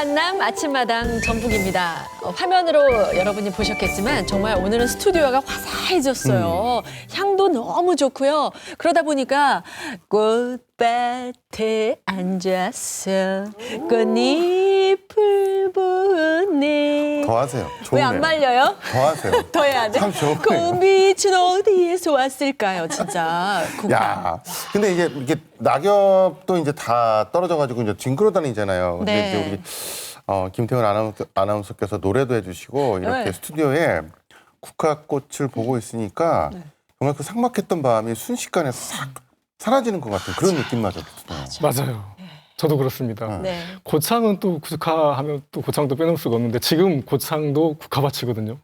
만남 아침마당 전북입니다. 화면으로 여러분이 보셨겠지만 정말 오늘은 스튜디오가 화사해졌어요. 향도 너무 좋고요. 그러다 보니까 꽃밭에 앉아서 꽃잎을 보네. 더 하세요. 왜 안 말려요? 더 하세요. 더 해야 돼? 참 좋네요. 꽃빛은 어디에서 왔을까요, 진짜. 국화. 야, 근데 이게 낙엽도 이제 다 떨어져가지고 이제 징그러 다니잖아요. 근데 네. 이제 우리 김태훈 아나운서께서 노래도 해주시고 이렇게 네. 스튜디오에 국화꽃을 보고 있으니까 정말 그 삭막했던 밤이 순식간에 싹 사라지는 것 같은 그런 느낌마저 들어요. 맞아요. 저도 그렇습니다. 네. 고창은 또 국화하면 또 고창도 빼놓을 수가 없는데 지금 고창도 국화밭이거든요.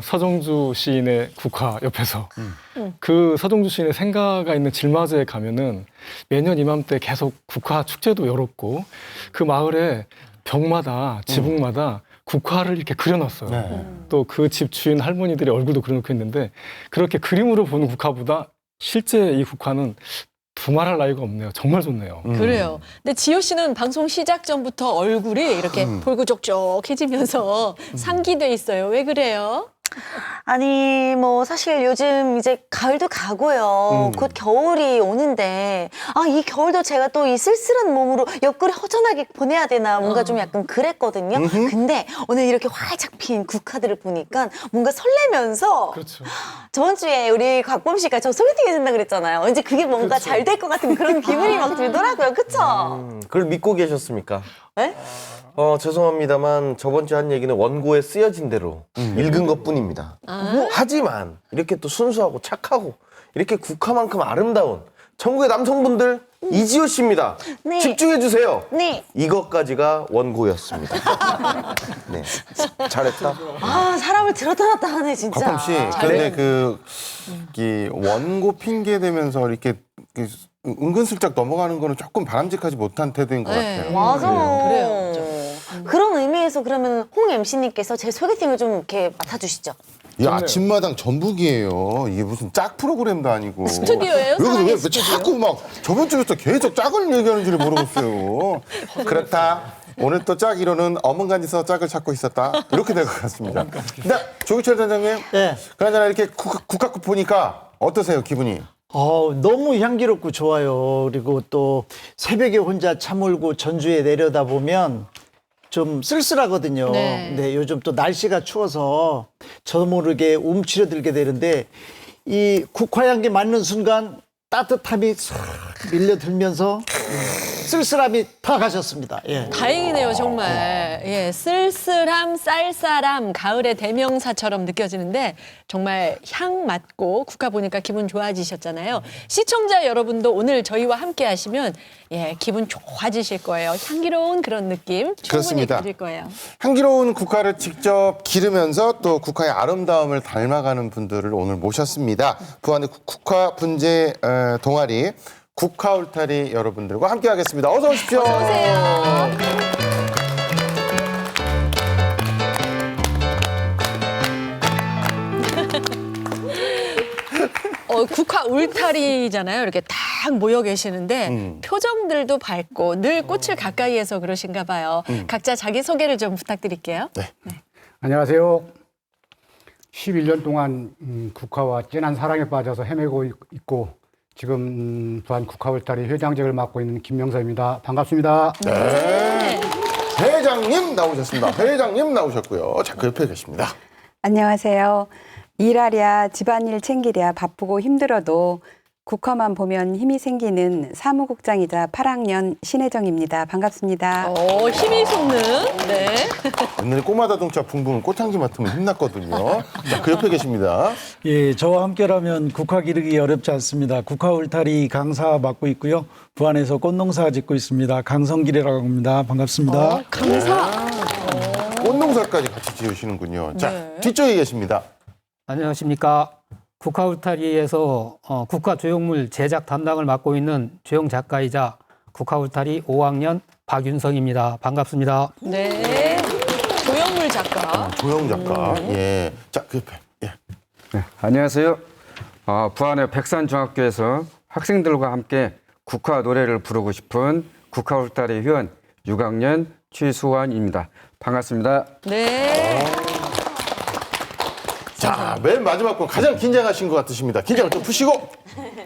서정주 시인의 국화 옆에서 그 서정주 시인의 생가가 있는 질마저에 가면은 매년 이맘때 계속 국화 축제도 열었고 그 마을에 벽마다 지붕마다 국화를 이렇게 그려놨어요. 네. 또 그 집 주인 할머니들의 얼굴도 그려놓고 있는데 그렇게 그림으로 보는 국화보다 실제 이 국화는 두말할 나위가 없네요. 정말 좋네요. 그래요. 근데 지효 씨는 방송 시작 전부터 얼굴이 이렇게 볼구족족해지면서 상기돼 있어요. 왜 그래요? 아니, 뭐, 사실 요즘 이제 가을도 가고요. 곧 겨울이 오는데, 이 겨울도 제가 또 이 쓸쓸한 몸으로 옆구리 허전하게 보내야 되나, 뭔가 좀 약간 그랬거든요. 근데 오늘 이렇게 활짝 핀 국화들을 보니까 뭔가 설레면서, 그렇죠. 저번 주에 우리 곽범 씨가 저 소개팅 해준다 그랬잖아요. 왠지 그게 뭔가 그렇죠. 잘 될 것 같은 그런 기분이 막 들더라고요. 그쵸? 그걸 믿고 계셨습니까? 네? 죄송합니다만 저번 주에 한 얘기는 원고에 쓰여진 대로 읽은 것뿐입니다. 하지만 이렇게 또 순수하고 착하고 이렇게 국화만큼 아름다운 전국의 남성분들 이지효 씨입니다. 네. 집중해 주세요. 네. 이것까지가 원고였습니다. 네, 잘했다. 사람을 들었다 놨다 하네, 진짜. 곽범 씨, 그런데 이 원고 핑계 대면서 이렇게 은근슬쩍 넘어가는 거는 조금 바람직하지 못한 태도인 것 네. 같아요. 맞아. 그래요. 그런 의미에서 그러면 홍 MC님께서 제 소개팅을 좀 이렇게 맡아주시죠. 이 아침마당 전북이에요. 이게 무슨 짝 프로그램도 아니고. 스튜디오예요? 여기서 사랑의 왜 스튜디오? 자꾸 막 저번 주부터 계속 짝을 얘기하는지를 모르겠어요. 그렇다. 오늘 또 짝 이론은 어멍간지서 짝을 찾고 있었다. 이렇게 될 것 같습니다. 네, 조기철 단장님. 네. 그나저나 이렇게 국화꽃 보니까 어떠세요, 기분이? 너무 향기롭고 좋아요. 그리고 또 새벽에 혼자 차 몰고 전주에 내려다보면 좀 쓸쓸하거든요. 네. 근데 요즘 또 날씨가 추워서 저도 모르게 움츠려들게 되는데 이 국화향기 맞는 순간 따뜻함이 싹 밀려들면서 쓸쓸함이 다 가셨습니다. 예. 다행이네요, 정말. 예, 쓸쓸함, 쌀쌀함, 가을의 대명사처럼 느껴지는데 정말 향 맡고 국화 보니까 기분 좋아지셨잖아요. 시청자 여러분도 오늘 저희와 함께 하시면 기분 좋아지실 거예요. 향기로운 그런 느낌 충분히 그렇습니다. 받을 거예요. 향기로운 국화를 직접 기르면서 또 국화의 아름다움을 닮아가는 분들을 오늘 모셨습니다. 부안의 국화 분재 동아리 국화 울타리 여러분들과 함께 하겠습니다. 어서 오십시오. 어서 오세요. 국화 울타리잖아요. 이렇게 딱 모여 계시는데 표정들도 밝고 늘 꽃을 가까이에서 그러신가 봐요. 각자 자기 소개를 좀 부탁드릴게요. 안녕하세요. 11년 동안 국화와 진한 사랑에 빠져서 헤매고 있고 지금 부안 국화울타리 회장직을 맡고 있는 김명서입니다. 반갑습니다. 네. 회장님 나오셨습니다. 회장님 나오셨고요. 자, 그 옆에 계십니다. 안녕하세요. 일하랴 집안일 챙기랴 바쁘고 힘들어도 국화만 보면 힘이 생기는 사무국장이자 8학년 신혜정입니다. 반갑습니다. 힘이 솟는. 네. 오늘 꼬마 자동차 붕붕 꽃향기 맡으면 힘났거든요. 자, 그 옆에 계십니다. 예, 저와 함께라면 국화 기르기 어렵지 않습니다. 국화 울타리 강사 맡고 있고요. 부안에서 꽃농사 짓고 있습니다. 강성길이라고 합니다. 반갑습니다. 강사. 꽃농사까지 같이 지으시는군요. 자, 네. 뒤쪽에 계십니다. 안녕하십니까. 국화 울타리에서 국화 조형물 제작 담당을 맡고 있는 조형 작가이자 국화 울타리 5학년 박윤성입니다. 반갑습니다. 네. 조영물 작가. 조영 작가. 예. 자, 그 옆에. 예. 네, 안녕하세요. 부안의 백산중학교에서 학생들과 함께 국화 노래를 부르고 싶은 국화 울타리 회원 6학년 최수환입니다. 반갑습니다. 네. 자, 맨 마지막 분 가장 긴장하신 것 같으십니다. 긴장을 좀 푸시고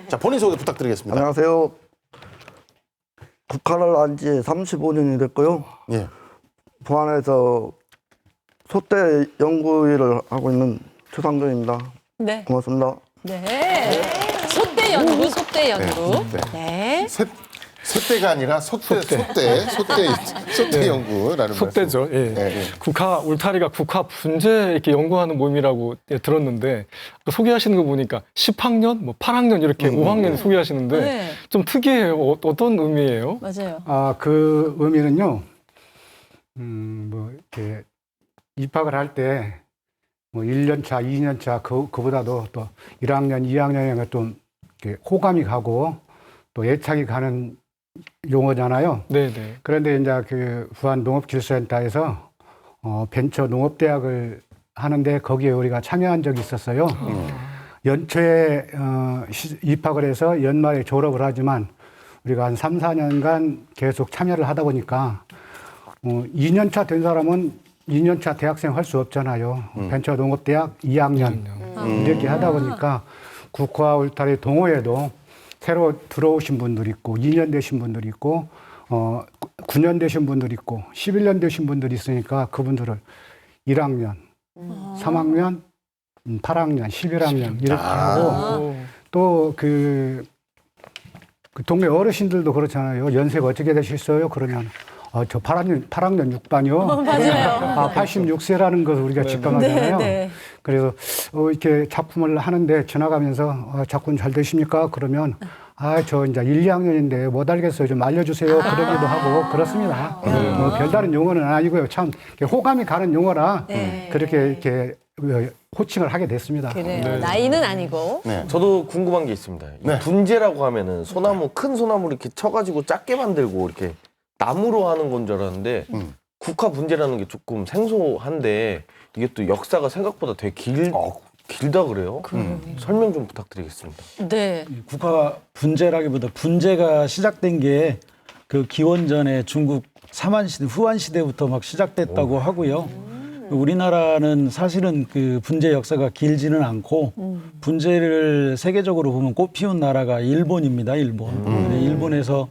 자, 본인 소개 부탁드리겠습니다. 안녕하세요. 국화를 한 지 35년이 됐고요. 예. 부안에서 소대 연구일을 하고 있는 최상정입니다. 네. 고맙습니다. 네. 소대 연구, 소대 연구. 네. 네. 솥대가 아니라 솥대 연구라는 속대죠. 말씀. 예. 예, 예. 국화 울타리가 국화 분재 이렇게 연구하는 모임이라고 들었는데 또 소개하시는 거 보니까 10학년, 뭐 8학년 이렇게 5학년 소개하시는데 네. 좀 특이해요. 어떤 의미예요? 맞아요. 그 의미는요, 뭐, 이렇게 입학을 할 때, 뭐, 1년 차, 2년 차, 그보다도 또 1학년, 2학년에 좀 이렇게 호감이 가고 또 애착이 가는 용어잖아요. 네네. 그런데 이제 그 부안 농업기술센터에서 벤처 농업대학을 하는데 거기에 우리가 참여한 적이 있었어요. 연초에 입학을 해서 연말에 졸업을 하지만 우리가 한 3, 4년간 계속 참여를 하다 보니까 2년차 된 사람은 2년차 대학생 할 수 없잖아요. 벤처 농업대학 2학년 이렇게 하다 보니까 국화 울타리 동호회도 새로 들어오신 분들 있고 2년 되신 분들 있고 9년 되신 분들 있고 11년 되신 분들이 있으니까 그분들을 1학년, 3학년, 8학년, 11학년 이렇게 하고 또 그 동네 어르신들도 그렇잖아요. 연세가 어떻게 되셨어요? 그러면 저 8학년 6반이요. 맞아요. 86세라는 것을 우리가 직감하잖아요. 네. 그래서 이렇게 작품을 하는데 지나가면서 작품 잘 되십니까? 그러면 저 이제 1, 2학년인데 못 알겠어요. 좀 알려주세요. 그러기도 하고 그렇습니다. 뭐 별다른 용어는 아니고요. 참 호감이 가는 용어라 그렇게 이렇게 호칭을 하게 됐습니다. 그래요. 나이는 아니고. 네. 저도 궁금한 게 있습니다. 이 네. 분재라고 하면은 소나무 큰 소나무 이렇게 쳐가지고 작게 만들고 이렇게 나무로 하는 건 줄 알았는데 국화 분재라는 게 조금 생소한데 이게 또 역사가 생각보다 되게 길다 그래요? 설명 좀 부탁드리겠습니다. 네. 국화 분재라기보다 분재가 시작된 게 그 기원전에 중국 사만 시대, 후한 시대부터 막 시작됐다고 하고요. 우리나라는 사실은 그 분재 역사가 길지는 않고 분재를 세계적으로 보면 꽃 피운 나라가 일본입니다. 일본. 일본에서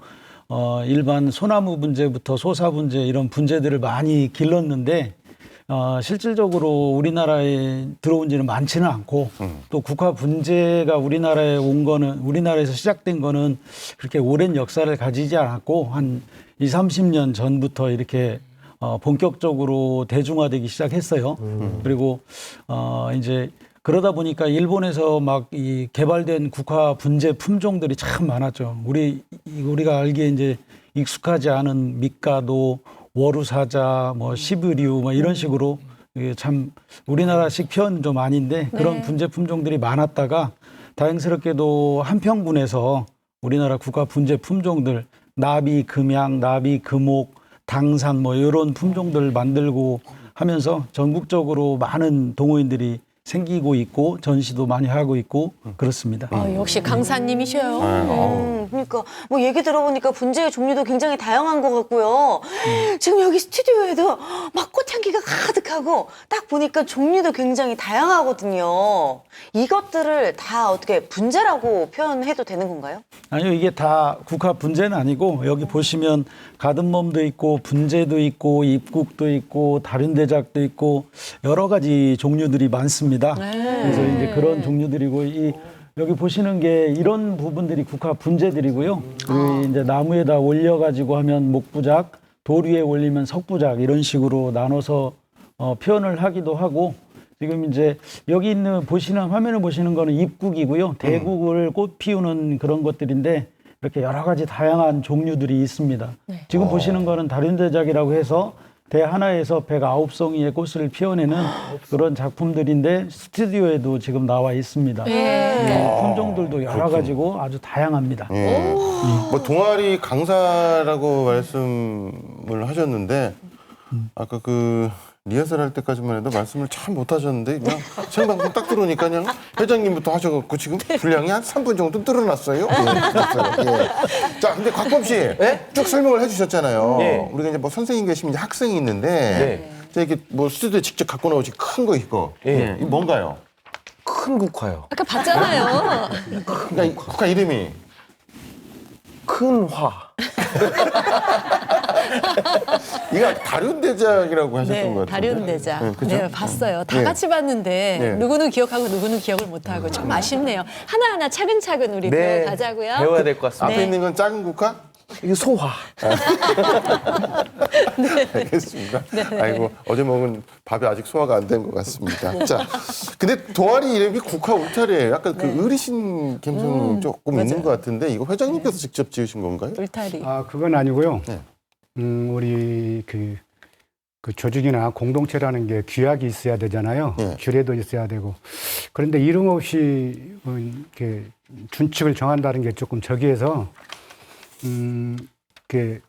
일반 소나무 분재부터 소사 분재 이런 분재들을 많이 길렀는데 실질적으로 우리나라에 들어온 지는 많지는 않고 또 국화 분재가 우리나라에 온 거는 우리나라에서 시작된 거는 그렇게 오랜 역사를 가지지 않았고 한 20, 30년 전부터 이렇게 본격적으로 대중화되기 시작했어요. 그리고 이제 그러다 보니까 일본에서 막 이 개발된 국화 분재 품종들이 참 많았죠. 우리가 알기에 이제 익숙하지 않은 밑가도, 워루사자, 뭐 시브리우, 뭐 이런 식으로 이게 참 우리나라식 표현 좀 아닌데 그런 분재 품종들이 많았다가 다행스럽게도 한평군에서 우리나라 국화 분재 품종들 나비 금양, 나비 금옥, 당산 뭐 이런 품종들 만들고 하면서 전국적으로 많은 동호인들이 생기고 있고 전시도 많이 하고 있고 그렇습니다. 역시 강사님이셔요. 그러니까 뭐 얘기 들어보니까 분재의 종류도 굉장히 다양한 것 같고요. 지금 여기 스튜디오에도 막 꽃향기가 가득하고 딱 보니까 종류도 굉장히 다양하거든요. 이것들을 다 어떻게 분재라고 표현해도 되는 건가요? 아니요, 이게 다 국화 분재는 아니고 여기 보시면 가든멈도 있고 분재도 있고 입국도 있고 다륜대작도 있고 여러 가지 종류들이 많습니다. 그래서 이제 그런 종류들이고 여기 보시는 게 이런 부분들이 국화 분재들이고요. 이제 나무에다 올려가지고 하면 목부작, 돌 위에 올리면 석부작 이런 식으로 나눠서 표현을 하기도 하고 지금 이제 여기 있는 화면을 보시는 거는 입국이고요. 대국을 꽃 피우는 그런 것들인데 이렇게 여러 가지 다양한 종류들이 있습니다. 지금 보시는 거는 다륜대작이라고 해서 대 하나에서 109송이의 꽃을 피워내는 그런 작품들인데 스튜디오에도 지금 나와 있습니다. 품종들도 여러 가지고 아주 다양합니다. 뭐 동아리 강사라고 말씀을 하셨는데 아까 그 리허설 할 때까지만 해도 말씀을 참 못하셨는데 그냥 생방송 딱 들어오니까 그냥 회장님부터 하셔갖고 지금 분량이 한 3분 정도 늘어났어요. 예. 자, 근데 곽범 씨 쭉 설명을 해주셨잖아요. 예. 우리가 이제 뭐 선생님 계시면 이제 학생이 있는데 자, 이렇게 뭐 스튜디오에 직접 갖고 나오신 큰 거 이거 예. 이게 뭔가요? 큰 국화요. 아까 봤잖아요. 그러니까 이 국화 이름이 큰 화. 이거 다륜대작이라고 하셨던 네, 것 같은데. 다륜대작. 네, 그죠? 네, 봤어요. 다 네. 같이 봤는데 네. 누구는 기억하고 누구는 기억을 못하고 좀 아쉽네요. 하나하나 차근차근 우리 배워가자고요. 배워야 될 것 같습니다. 앞에 있는 건 작은 국화? 이게 소화. 알겠습니다. 아이고 어제 먹은 밥이 아직 소화가 안 된 것 같습니다. 자, 근데 동아리 이름이 국화 울타리예요. 약간 그 어르신 감성 조금 있는 것 같은데 이거 회장님께서 직접 지으신 건가요? 울타리. 아, 그건 아니고요. 네. 우리 그 조직이나 공동체라는 게 규약이 있어야 되잖아요. 네. 규례도 있어야 되고. 그런데 이름 없이 이렇게 준칙을 정한다는 게 조금 저기해서 그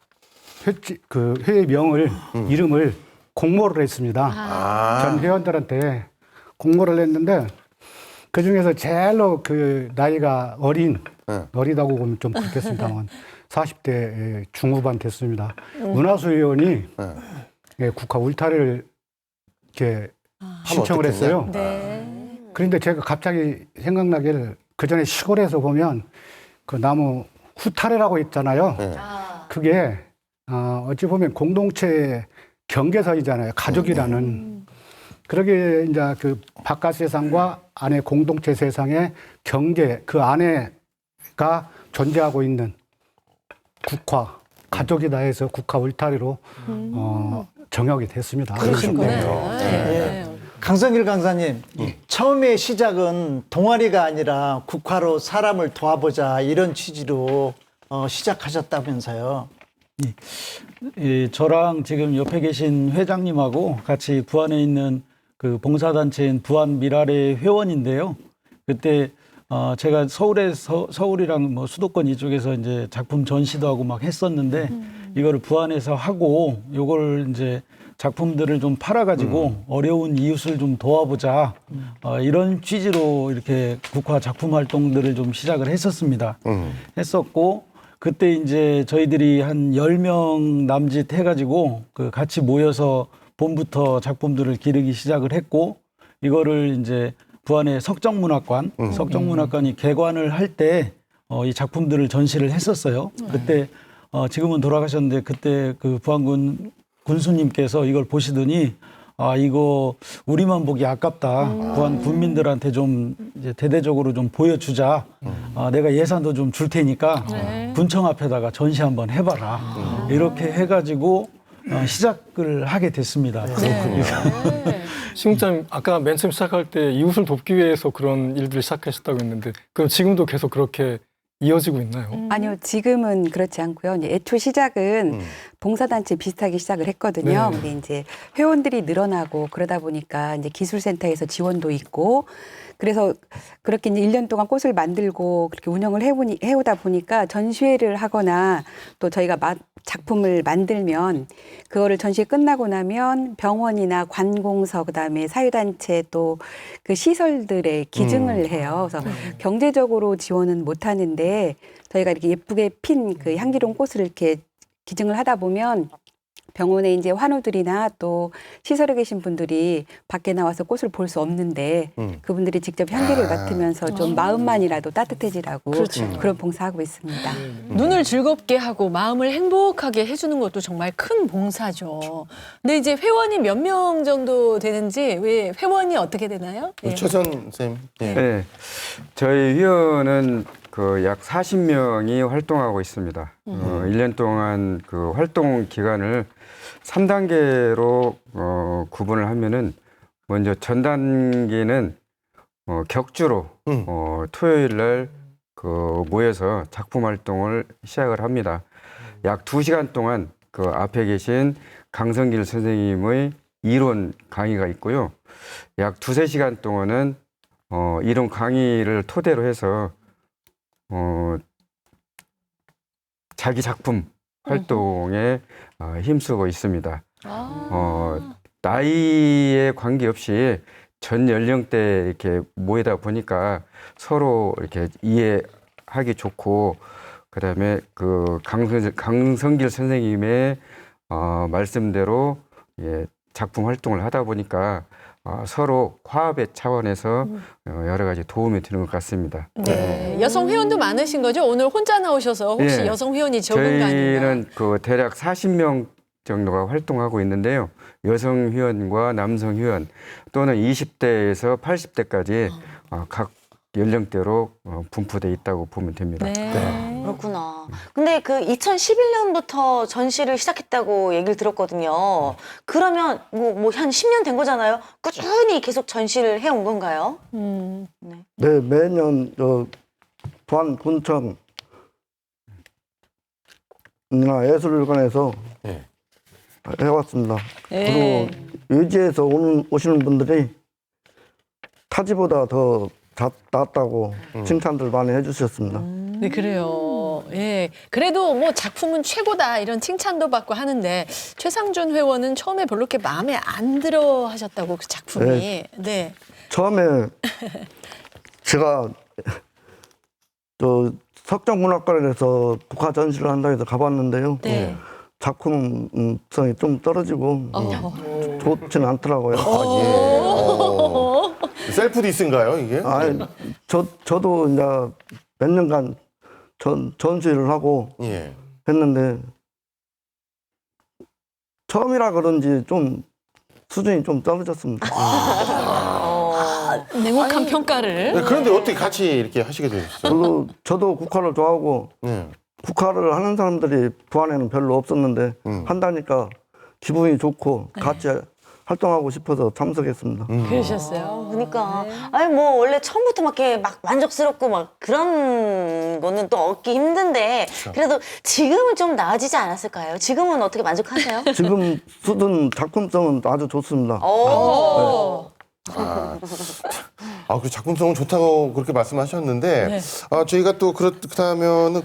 회명을 이름을 공모를 했습니다. 전 회원들한테 공모를 했는데 그 중에서 제일로 그 나이가 어리다고 보면 좀 그렇겠습니다만 40대 중후반 됐습니다. 문화수 의원이 국화 울타리를 이렇게 신청을 했어요. 네. 그런데 제가 갑자기 생각나기를 그 전에 시골에서 보면 그 나무 후타래라고 있잖아요. 그게 어찌 보면 공동체 경계선이잖아요. 가족이라는. 그러게 이제 그 바깥 세상과 안에 공동체 세상의 경계 그 안에가 존재하고 있는 국화 가족이다 해서 국화 울타리로 정역이 됐습니다. 그러시군요. 네. 강성길 강사님, 처음에 시작은 동아리가 아니라 국화로 사람을 도와보자 이런 취지로 시작하셨다면서요. 예, 저랑 지금 옆에 계신 회장님하고 같이 부안에 있는 그 봉사단체인 부안 미라레 회원인데요. 그때 제가 서울이랑 뭐 수도권 이쪽에서 이제 작품 전시도 하고 막 했었는데 이거를 부안에서 하고 요걸 이제 작품들을 좀 팔아가지고 어려운 이웃을 좀 도와보자 이런 취지로 이렇게 국화 작품 활동들을 좀 시작을 했었습니다. 했었고 그때 이제 저희들이 한 10명 남짓 해가지고 그 같이 모여서 봄부터 작품들을 기르기 시작을 했고 이거를 이제 부안의 석정문학관이 개관을 할 때 이 작품들을 전시를 했었어요. 그때 지금은 돌아가셨는데 그때 그 부안군 군수님께서 이걸 보시더니 이거 우리만 보기 아깝다. 부안 군민들한테 좀 이제 대대적으로 좀 보여주자. 내가 예산도 좀 줄 테니까 군청 앞에다가 전시 한번 해봐라. 이렇게 해가지고 시작을 하게 됐습니다. 그렇군요. 신국장님 아까 맨 처음 시작할 때 이웃을 돕기 위해서 그런 일들을 시작하셨다고 했는데 그럼 지금도 계속 그렇게 이어지고 있나요? 아니요, 지금은 그렇지 않고요. 이제 애초 시작은 봉사단체 비슷하게 시작을 했거든요. 네. 근데 이제 회원들이 늘어나고 그러다 보니까 이제 기술센터에서 지원도 있고 그래서 그렇게 이제 1년 동안 꽃을 만들고 그렇게 운영을 해오다 보니까 전시회를 하거나 또 저희가 작품을 만들면 그거를 전시회 끝나고 나면 병원이나 관공서 그다음에 사회단체 또 그 시설들에 기증을 해요. 그래서 경제적으로 지원은 못 하는데 저희가 이렇게 예쁘게 핀 그 향기로운 꽃을 이렇게 기증을 하다 보면 병원에 이제 환우들이나 또 시설에 계신 분들이 밖에 나와서 꽃을 볼 수 없는데 그분들이 직접 향기를 맡으면서 좀 마음만이라도 따뜻해지라고 그런 봉사하고 있습니다. 눈을 즐겁게 하고 마음을 행복하게 해주는 것도 정말 큰 봉사죠. 근데 이제 회원이 몇 명 정도 되는지 왜 회원이 어떻게 되나요? 예. 최선 선생님. 예. 네. 저희 위원은 그 약 40명이 활동하고 있습니다. 1년 동안 그 활동 기간을 3단계로 구분을 하면은 먼저 전 단계는 격주로 토요일 날 그 모여서 작품 활동을 시작을 합니다. 약 2시간 동안 그 앞에 계신 강성길 선생님의 이론 강의가 있고요. 약 2-3시간 동안은 이론 강의를 토대로 해서 자기 작품 활동에 힘쓰고 있습니다. 나이에 관계없이 전 연령대 이렇게 모이다 보니까 서로 이렇게 이해하기 좋고, 그다음에 그 강성길 선생님의 말씀대로 작품 활동을 하다 보니까 서로 화합의 차원에서 여러 가지 도움이 되는 것 같습니다. 네. 여성 회원도 많으신 거죠? 오늘 혼자 나오셔서 혹시 예. 여성 회원이 적은 거 아닌가? 저희는 그 대략 40명 정도가 활동하고 있는데요. 여성 회원과 남성 회원 또는 20대에서 80대까지 각 연령대로 분포돼 있다고 보면 됩니다. 네. 그렇구나. 근데 그 2011년부터 전시를 시작했다고 얘기를 들었거든요. 그러면 뭐 한 10년 된 거잖아요. 꾸준히 계속 전시를 해온 건가요? 네, 매년 부안 군청 예술관에서 해왔습니다. 네. 그리고 외지에서 오시는 분들이 타지보다 더 낫다고 칭찬들 많이 해주셨습니다. 네, 그래요. 예. 그래도 뭐 작품은 최고다 이런 칭찬도 받고 하는데 최상준 회원은 처음에 별로 이렇게 마음에 안 들어 하셨다고 그 작품이. 네. 네. 처음에 제가 석정문학관에서 국화 전시를 한다 해서 가봤는데요. 네. 작품성이 좀 떨어지고 좋지는 않더라고요. 셀프 디스인가요, 이게? 아니, 저도 이제 몇 년간 전시를 하고 했는데 처음이라 그런지 좀 수준이 좀 떨어졌습니다. 냉혹한 평가를. 네, 그런데 어떻게 같이 이렇게 하시게 되셨어요? 저도 국화를 좋아하고 국화를 하는 사람들이 부안에는 별로 없었는데 한다니까 기분이 좋고 같이 활동하고 싶어서 참석했습니다. 그러셨어요. 그러니까 아니 뭐 원래 처음부터 막 이렇게 막 만족스럽고 막 그런 거는 또 얻기 힘든데 그래도 지금은 좀 나아지지 않았을까요? 지금은 어떻게 만족하세요? 지금 수준 작품성은 아주 좋습니다. 그 작품성은 좋다고 그렇게 말씀하셨는데, 저희가 또 그렇다면은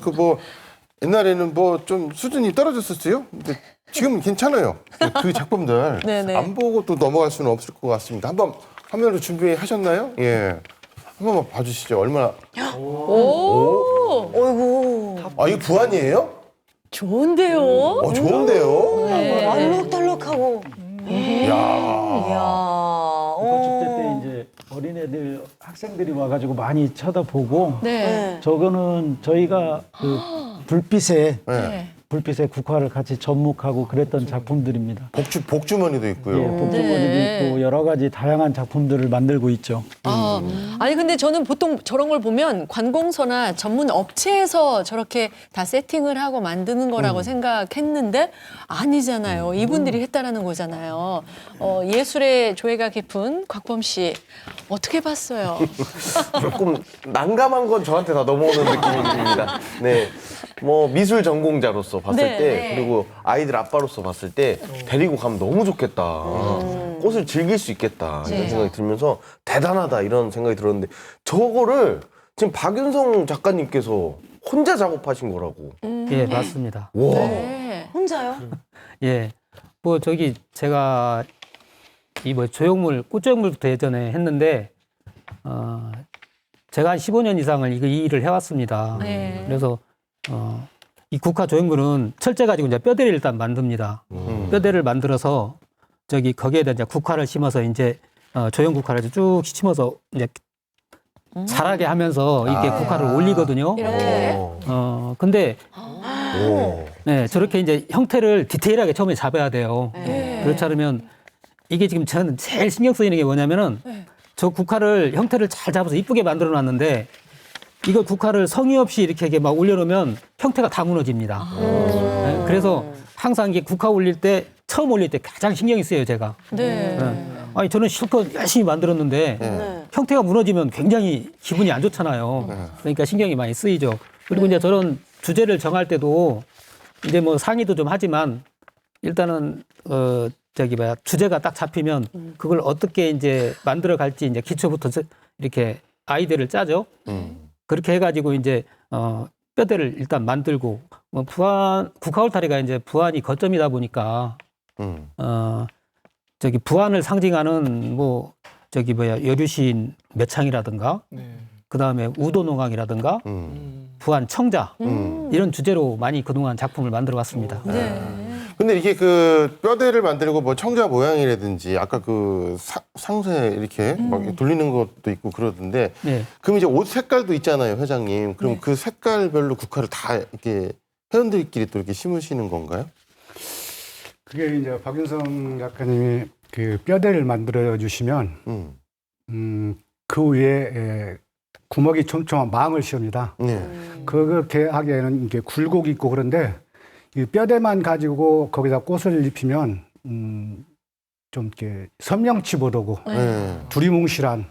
옛날에는 좀 수준이 떨어졌었어요. 근데 지금은 괜찮아요. 그 작품들 네네. 안 보고 또 넘어갈 수는 없을 것 같습니다. 한번 화면으로 준비하셨나요? 예. 한 번만 봐주시죠. 얼마나. 어이구. 이거 부안이에요? 좋은데요? 좋은데요? 네. 알록달록하고. 이야. 국화축제 때 이제 어린애들 학생들이 와가지고 많이 쳐다보고 네. 저거는 저희가 그 불빛에 네. 불빛에 국화를 같이 접목하고 그랬던 작품들입니다. 복주머니도 있고요. 예, 복주머니도 있고 여러 가지 다양한 작품들을 만들고 있죠. 아니 근데 저는 보통 저런 걸 보면 관공서나 전문 업체에서 저렇게 다 세팅을 하고 만드는 거라고 생각했는데 아니잖아요. 이분들이 했다라는 거잖아요. 예술의 조예가 깊은 곽범 씨 어떻게 봤어요? 조금 난감한 건 저한테 다 넘어오는 느낌이 듭니다. 네. 뭐 미술 전공자로서 봤을 네, 때 네. 그리고 아이들 아빠로서 봤을 때 데리고 가면 너무 좋겠다. 꽃을 즐길 수 있겠다. 이런 생각이 들면서 대단하다 이런 생각이 들었는데 저거를 지금 박윤성 작가님께서 혼자 작업하신 거라고. 예, 맞습니다. 와. 네. 혼자요? 예. 뭐 제가 이 조형물, 꽃조형물부터 예전에 했는데 제가 한 15년 이상을 이 일을 해왔습니다. 네. 그래서 이 국화 조형물은 철제 가지고 이제 뼈대를 일단 만듭니다. 뼈대를 만들어서 거기에다 이제 국화를 심어서 이제 조형 국화를 쭉 심어서 이제 자라게 하면서 이렇게 국화를 올리거든요. 이렇게. 근데 네, 저렇게 이제 형태를 디테일하게 처음에 잡아야 돼요. 그렇지 않으면 이게 지금 저는 제일 신경 쓰이는 게 뭐냐면은 저 국화를 형태를 잘 잡아서 이쁘게 만들어 놨는데 이거 국화를 성의 없이 이렇게 막 올려놓으면 형태가 다 무너집니다. 네, 그래서 항상 이게 국화 올릴 때 처음 올릴 때 가장 신경이 쓰여요, 제가. 네. 아니 저는 실컷 열심히 만들었는데 형태가 무너지면 굉장히 기분이 안 좋잖아요. 그러니까 신경이 많이 쓰이죠. 그리고 이제 저런 주제를 정할 때도 이제 뭐 상의도 좀 하지만 일단은 주제가 딱 잡히면 그걸 어떻게 이제 만들어 갈지 이제 기초부터 이렇게 아이디어를 짜죠. 그렇게 해가지고 이제 뼈대를 일단 만들고 국화 울타리가 이제 부안이 거점이다 보니까 저기 부안을 상징하는 뭐 저기 뭐야 여류시인 매창이라든가 그다음에 우도농악이라든가 부안 청자 이런 주제로 많이 그동안 작품을 만들어 왔습니다. 근데 이게 그 뼈대를 만들고 뭐 청자 모양이라든지 아까 그 상세 이렇게 막 돌리는 것도 있고 그러던데 네. 그럼 이제 옷 색깔도 있잖아요, 회장님. 그럼 그 색깔별로 국화를 다 이렇게 회원들끼리 또 이렇게 심으시는 건가요? 그게 이제 박윤성 작가님이 그 뼈대를 만들어 주시면 그 위에 구멍이 촘촘한 망을 씌웁니다. 그렇게 하기에는 이게 굴곡이 있고 그런데 이 뼈대만 가지고 거기다 꽃을 입히면 좀 이렇게 선명치 못하고 두리뭉실한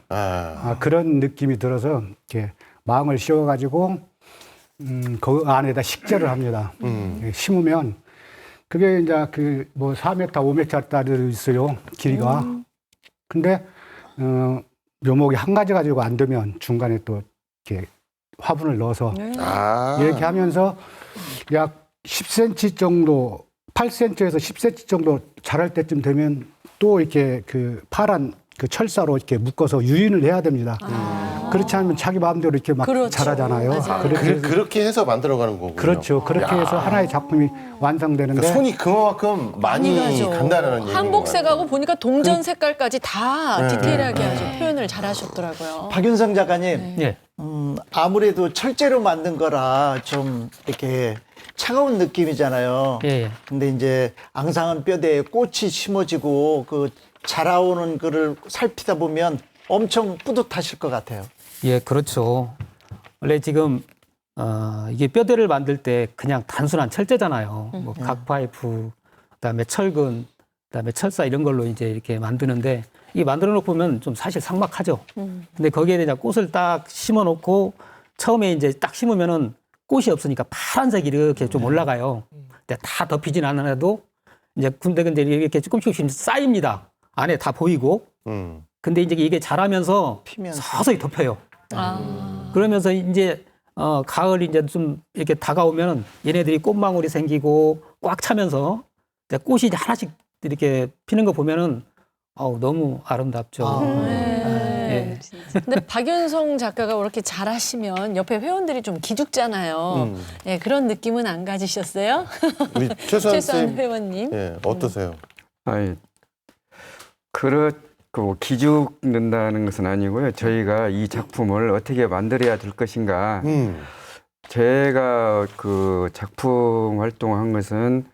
그런 느낌이 들어서 이렇게 망을 씌워가지고 그 안에다 식재를 합니다. 심으면 그게 이제 그 뭐 4m, 5m짜리 있어요, 길이가. 근데 묘목이 한 가지 가지고 안 되면 중간에 또 이렇게 화분을 넣어서 이렇게 하면서 약 10cm 정도, 8cm에서 10cm 정도 자랄 때쯤 되면 또 이렇게 그 파란 그 철사로 이렇게 묶어서 유인을 해야 됩니다. 그렇지 않으면 자기 마음대로 이렇게 막 자라잖아요. 그렇게 해서 만들어가는 거군요. 그렇죠. 그렇게 해서 하나의 작품이 완성되는데 그러니까 손이 그만큼 많이 간다는 얘기인 한복색하고 보니까 동전 색깔까지 다 디테일하게 아주 표현을 잘하셨더라고요. 박윤성 작가님, 예. 아무래도 철제로 만든 거라 좀 이렇게 차가운 느낌이잖아요. 예. 근데 이제 앙상한 뼈대에 꽃이 심어지고 그 자라오는 거를 살피다 보면 엄청 뿌듯하실 것 같아요. 예, 그렇죠. 원래 지금 이게 뼈대를 만들 때 그냥 단순한 철제잖아요. 뭐 각파이프, 그다음에 철근, 그다음에 철사 이런 걸로 이제 이렇게 만드는데 이 만들어 놓고 보면 좀 사실 삭막하죠. 근데 거기에 대한 꽃을 딱 심어 놓고 처음에 이제 딱 심으면은 꽃이 없으니까 파란색이 이렇게 좀 올라가요. 근데 다 덮이진 않아도 이제 근데 이렇게 조금씩 쌓입니다. 안에 다 보이고. 근데 이제 이게 자라면서 서서히 덮여요. 그러면서 이제 가을이 이제 좀 이렇게 다가오면 얘네들이 꽃망울이 생기고 꽉 차면서 이제 꽃이 이제 하나씩 이렇게 피는 거 보면은 너무 아름답죠. 예. 근데 박윤성 작가가 그렇게 잘하시면 옆에 회원들이 좀 기죽잖아요. 예, 그런 느낌은 안 가지셨어요? 우리 최수환 최수환 회원님. 예, 어떠세요? 아니, 뭐 기죽는다는 것은 아니고요. 저희가 이 작품을 어떻게 만들어야 될 것인가. 제가 그 작품 활동한 것은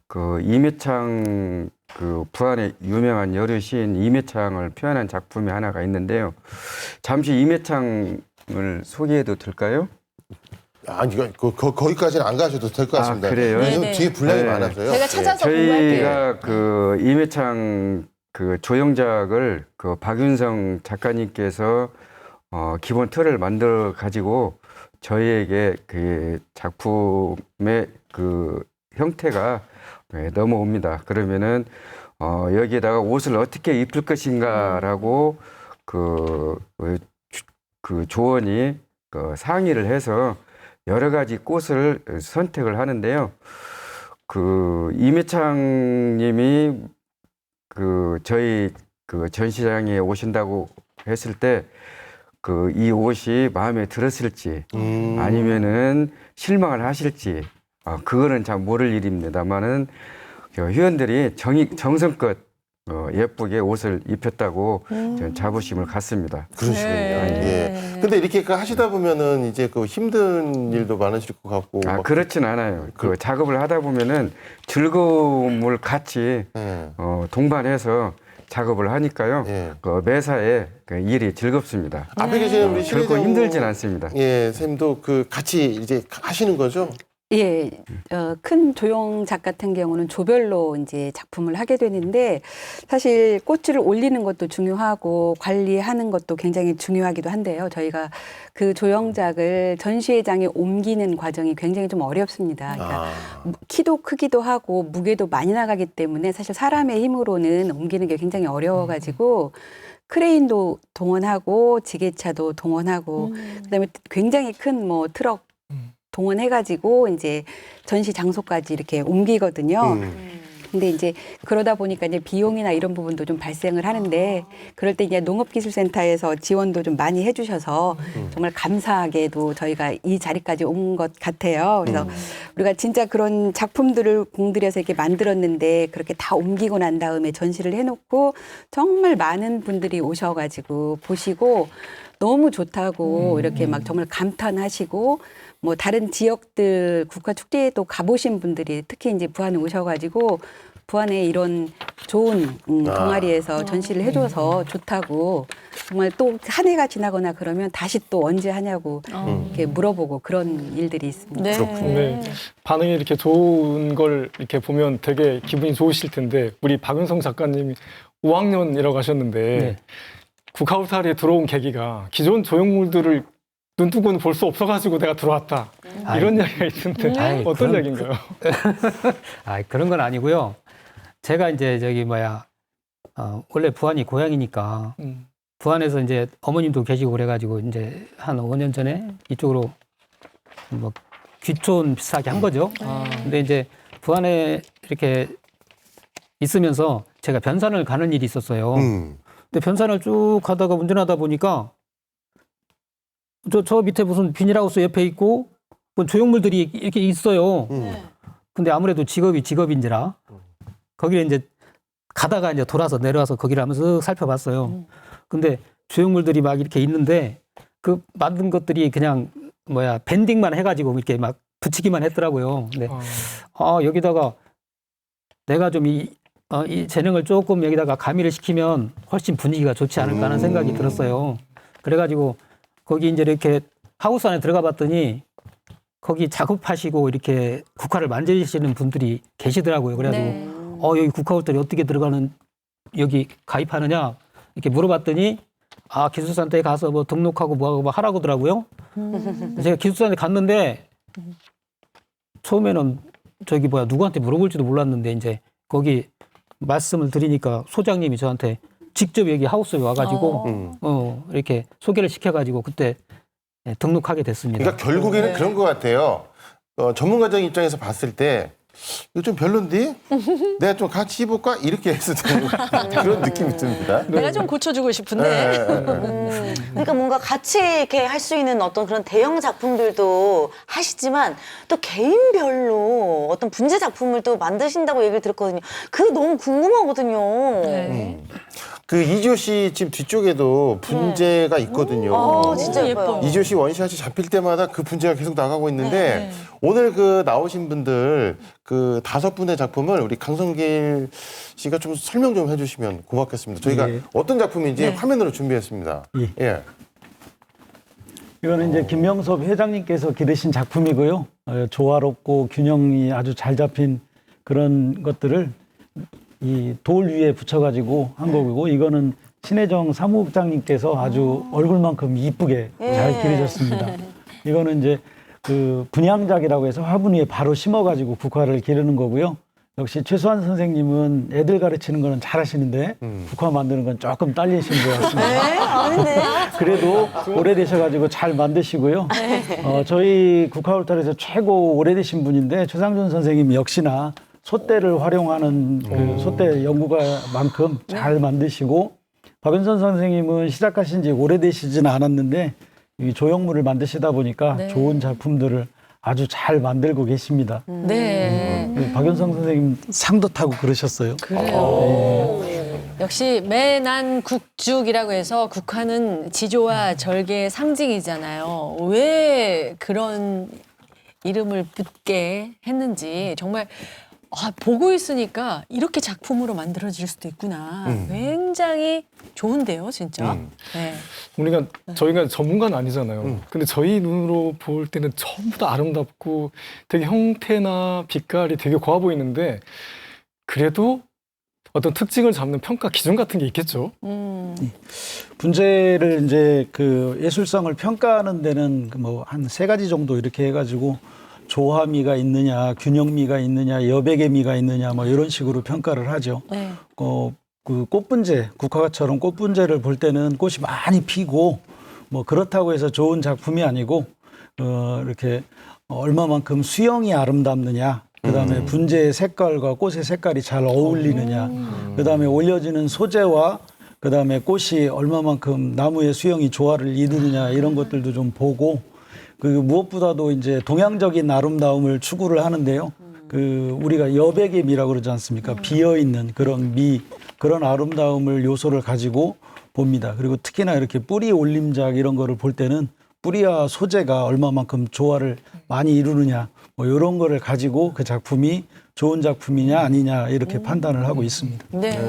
그 이매창 그 부안의 유명한 여류 시인 이매창을 표현한 작품이 하나가 있는데요. 잠시 이매창을 소개해도 될까요? 아니, 거기까지는 안 가셔도 될 것 같습니다. 그래요? 왜냐면 뒤에 분량이 많아서요. 제가 찾아서 공부할게요. 저희가 그 이매창 그 조형작을 그 박윤성 작가님께서 기본 틀을 만들어 가지고 저희에게 그 작품의 그 형태가 넘어옵니다. 그러면은 여기에다가 옷을 어떻게 입힐 것인가라고 그 조원이 그 상의를 해서 여러 가지 꽃을 선택을 하는데요. 그 이매창님이 그 저희 그 전시장에 오신다고 했을 때 그 이 옷이 마음에 들었을지 아니면은 실망을 하실지 그거는 잘 모를 일입니다만은 회원들이 정성껏 예쁘게 옷을 입혔다고 저는 자부심을 갖습니다. 그러시군요. 예. 근데 이렇게 하시다 보면은 이제 그 힘든 일도 많으실 것 같고. 그렇진 않아요. 그 작업을 하다 보면은 즐거움을 같이 동반해서 작업을 하니까요. 그 매사에 그 일이 즐겁습니다. 앞에 계시는 우리 결코 힘들진 않습니다. 예, 선생님도 그 같이 이제 하시는 거죠? 예, 큰 조형작 같은 경우는 조별로 이제 작품을 하게 되는데 사실 꽃을 올리는 것도 중요하고 관리하는 것도 굉장히 중요하기도 한데요. 저희가 그 조형작을 전시회장에 옮기는 과정이 굉장히 좀 어렵습니다. 그러니까 키도 크기도 하고 무게도 많이 나가기 때문에 사실 사람의 힘으로는 옮기는 게 굉장히 어려워가지고 크레인도 동원하고 지게차도 동원하고 그다음에 굉장히 큰 뭐 트럭 동원해가지고 이제 전시 장소까지 이렇게 옮기거든요. 근데 이제 그러다 보니까 이제 비용이나 이런 부분도 좀 발생을 하는데 그럴 때 이제 농업기술센터에서 지원도 좀 많이 해주셔서 정말 감사하게도 저희가 이 자리까지 온 것 같아요. 그래서 우리가 진짜 그런 작품들을 공들여서 이렇게 만들었는데 그렇게 다 옮기고 난 다음에 전시를 해놓고 정말 많은 분들이 오셔가지고 보시고 너무 좋다고 이렇게 막 정말 감탄하시고 뭐 다른 지역들 국가축제에도 가보신 분들이 특히 이제 부안에 오셔가지고 부안에 이런 좋은 동아리에서 전시를 해줘서 좋다고 정말 또 한 해가 지나거나 그러면 다시 또 언제 하냐고 이렇게 물어보고 그런 일들이 있습니다. 네. 네. 반응이 이렇게 좋은 걸 이렇게 보면 되게 기분이 좋으실 텐데 우리 박은성 작가님이 5학년이라고 하셨는데 네. 국가울타리에 들어온 계기가 기존 조형물들을 눈뜨고는 볼 수 없어가지고 내가 들어왔다 이런 이야기가 있는데 아이, 어떤 그런- 이야기인가요? 아, 그런 건 아니고요. 제가 이제 원래 부안이 고향이니까 부안에서 이제 어머님도 계시고 그래가지고 이제 한 5년 전에 이쪽으로 뭐 귀촌 비슷하게 한 거죠. 근데 이제 부안에 이렇게 있으면서 제가 변산을 가는 일이 있었어요. 근데 변산을 쭉 가다가 운전하다 보니까 저 밑에 무슨 비닐하우스 옆에 있고 뭐 조형물들이 이렇게 있어요. 근데 아무래도 직업인지라 거기를 이제 가다가 이제 돌아서 내려와서 거기를 하면서 살펴봤어요. 근데 조형물들이 막 이렇게 있는데 그 만든 것들이 그냥 밴딩만 해가지고 이렇게 막 붙이기만 했더라고요. 근데 여기다가 내가 좀 이 재능을 조금 여기다가 가미를 시키면 훨씬 분위기가 좋지 않을까 하는 생각이 들었어요. 그래가지고 거기 이제 이렇게 하우스 안에 들어가 봤더니 거기 작업하시고 이렇게 국화를 만드시는 분들이 계시더라고요. 그래가지고 네. 여기 국화홀들이 어떻게 여기 가입하느냐 이렇게 물어봤더니 기술센터에 가서 뭐 등록하고 뭐하고 뭐 하라고 하더라고요. 제가 기술센터에 갔는데 처음에는 누구한테 물어볼지도 몰랐는데 이제 거기 말씀을 드리니까 소장님이 저한테 직접 여기 하우스에 와가지고 이렇게 소개를 시켜가지고 그때 등록하게 됐습니다. 그러니까 결국에는 네. 그런 것 같아요. 전문가적 입장에서 봤을 때 이거 좀 별론데? 내가 좀 같이 해볼까? 이렇게 해서 되는 그런 느낌이 듭니다. 내가 좀 고쳐주고 싶은데. 그러니까 뭔가 같이 이렇게 할 수 있는 어떤 그런 대형 작품들도 하시지만 또 개인별로 어떤 분재 작품을 또 만드신다고 얘기를 들었거든요. 그게 너무 궁금하거든요. 네. 그 이지호 씨 집 뒤쪽에도 분재가 있거든요. 진짜 예뻐요. 예뻐요. 이지호 씨 원샷이 잡힐 때마다 그 분재가 계속 나가고 있는데 네. 오늘 그 나오신 분들 그 5분의 작품을 우리 강성길 씨가 좀 설명 좀 해주시면 고맙겠습니다. 저희가 예. 어떤 작품인지 네. 화면으로 준비했습니다. 예. 이거는 이제 김명섭 회장님께서 기르신 작품이고요. 조화롭고 균형이 아주 잘 잡힌 그런 것들을 이 돌 위에 붙여가지고 한 거고, 이거는 신혜정 사무국장님께서 아주 얼굴만큼 이쁘게 잘 기르셨습니다. 이거는 이제 그 분양작이라고 해서 화분 위에 바로 심어가지고 국화를 기르는 거고요. 역시 최수환 선생님은 애들 가르치는 거는 잘하시는데 국화 만드는 건 조금 딸리시는 것 같습니다. 네? 아닌데? 그래도 오래되셔가지고 잘 만드시고요. 저희 국화울타리에서 최고 오래되신 분인데 최상준 선생님 역시나 솥대를 활용하는 그 솥대 연구가만큼 잘 만드시고, 박은선 선생님은 시작하신 지 오래되시지는 않았는데 이 조형물을 만드시다 보니까 네. 좋은 작품들을 아주 잘 만들고 계십니다. 네. 박은성 선생님 상도 타고 그러셨어요. 그래요. 역시 매난 국죽이라고 해서 국화는 지조와 절개의 상징이잖아요. 왜 그런 이름을 붙게 했는지 정말 보고 있으니까 이렇게 작품으로 만들어질 수도 있구나. 굉장히 좋은데요, 진짜. 네. 저희가 전문가는 아니잖아요. 근데 저희 눈으로 볼 때는 전부 다 아름답고 되게 형태나 빛깔이 되게 고와 보이는데 그래도 어떤 특징을 잡는 평가 기준 같은 게 있겠죠. 분재를 이제 그 예술성을 평가하는 데는 뭐 한 3가지 정도 이렇게 해가지고 조화미가 있느냐, 균형미가 있느냐, 여백의미가 있느냐, 뭐 이런 식으로 평가를 하죠. 네. 그 꽃분재, 국화처럼 꽃분재를 볼 때는 꽃이 많이 피고 뭐 그렇다고 해서 좋은 작품이 아니고 이렇게 얼마만큼 수영이 아름답느냐, 그다음에 분재의 색깔과 꽃의 색깔이 잘 어울리느냐, 그다음에 올려지는 소재와 그다음에 꽃이 얼마만큼 나무의 수영이 조화를 이루느냐 이런 것들도 좀 보고, 그 무엇보다도 이제 동양적인 아름다움을 추구를 하는데요. 그 우리가 여백의 미라고 그러지 않습니까? 비어 있는 그런 미, 그런 아름다움을 요소를 가지고 봅니다. 그리고 특히나 이렇게 뿌리 올림작 이런 거를 볼 때는 뿌리와 소재가 얼마만큼 조화를 많이 이루느냐, 뭐 이런 거를 가지고 그 작품이 좋은 작품이냐 아니냐 이렇게 판단을 하고 있습니다. 네.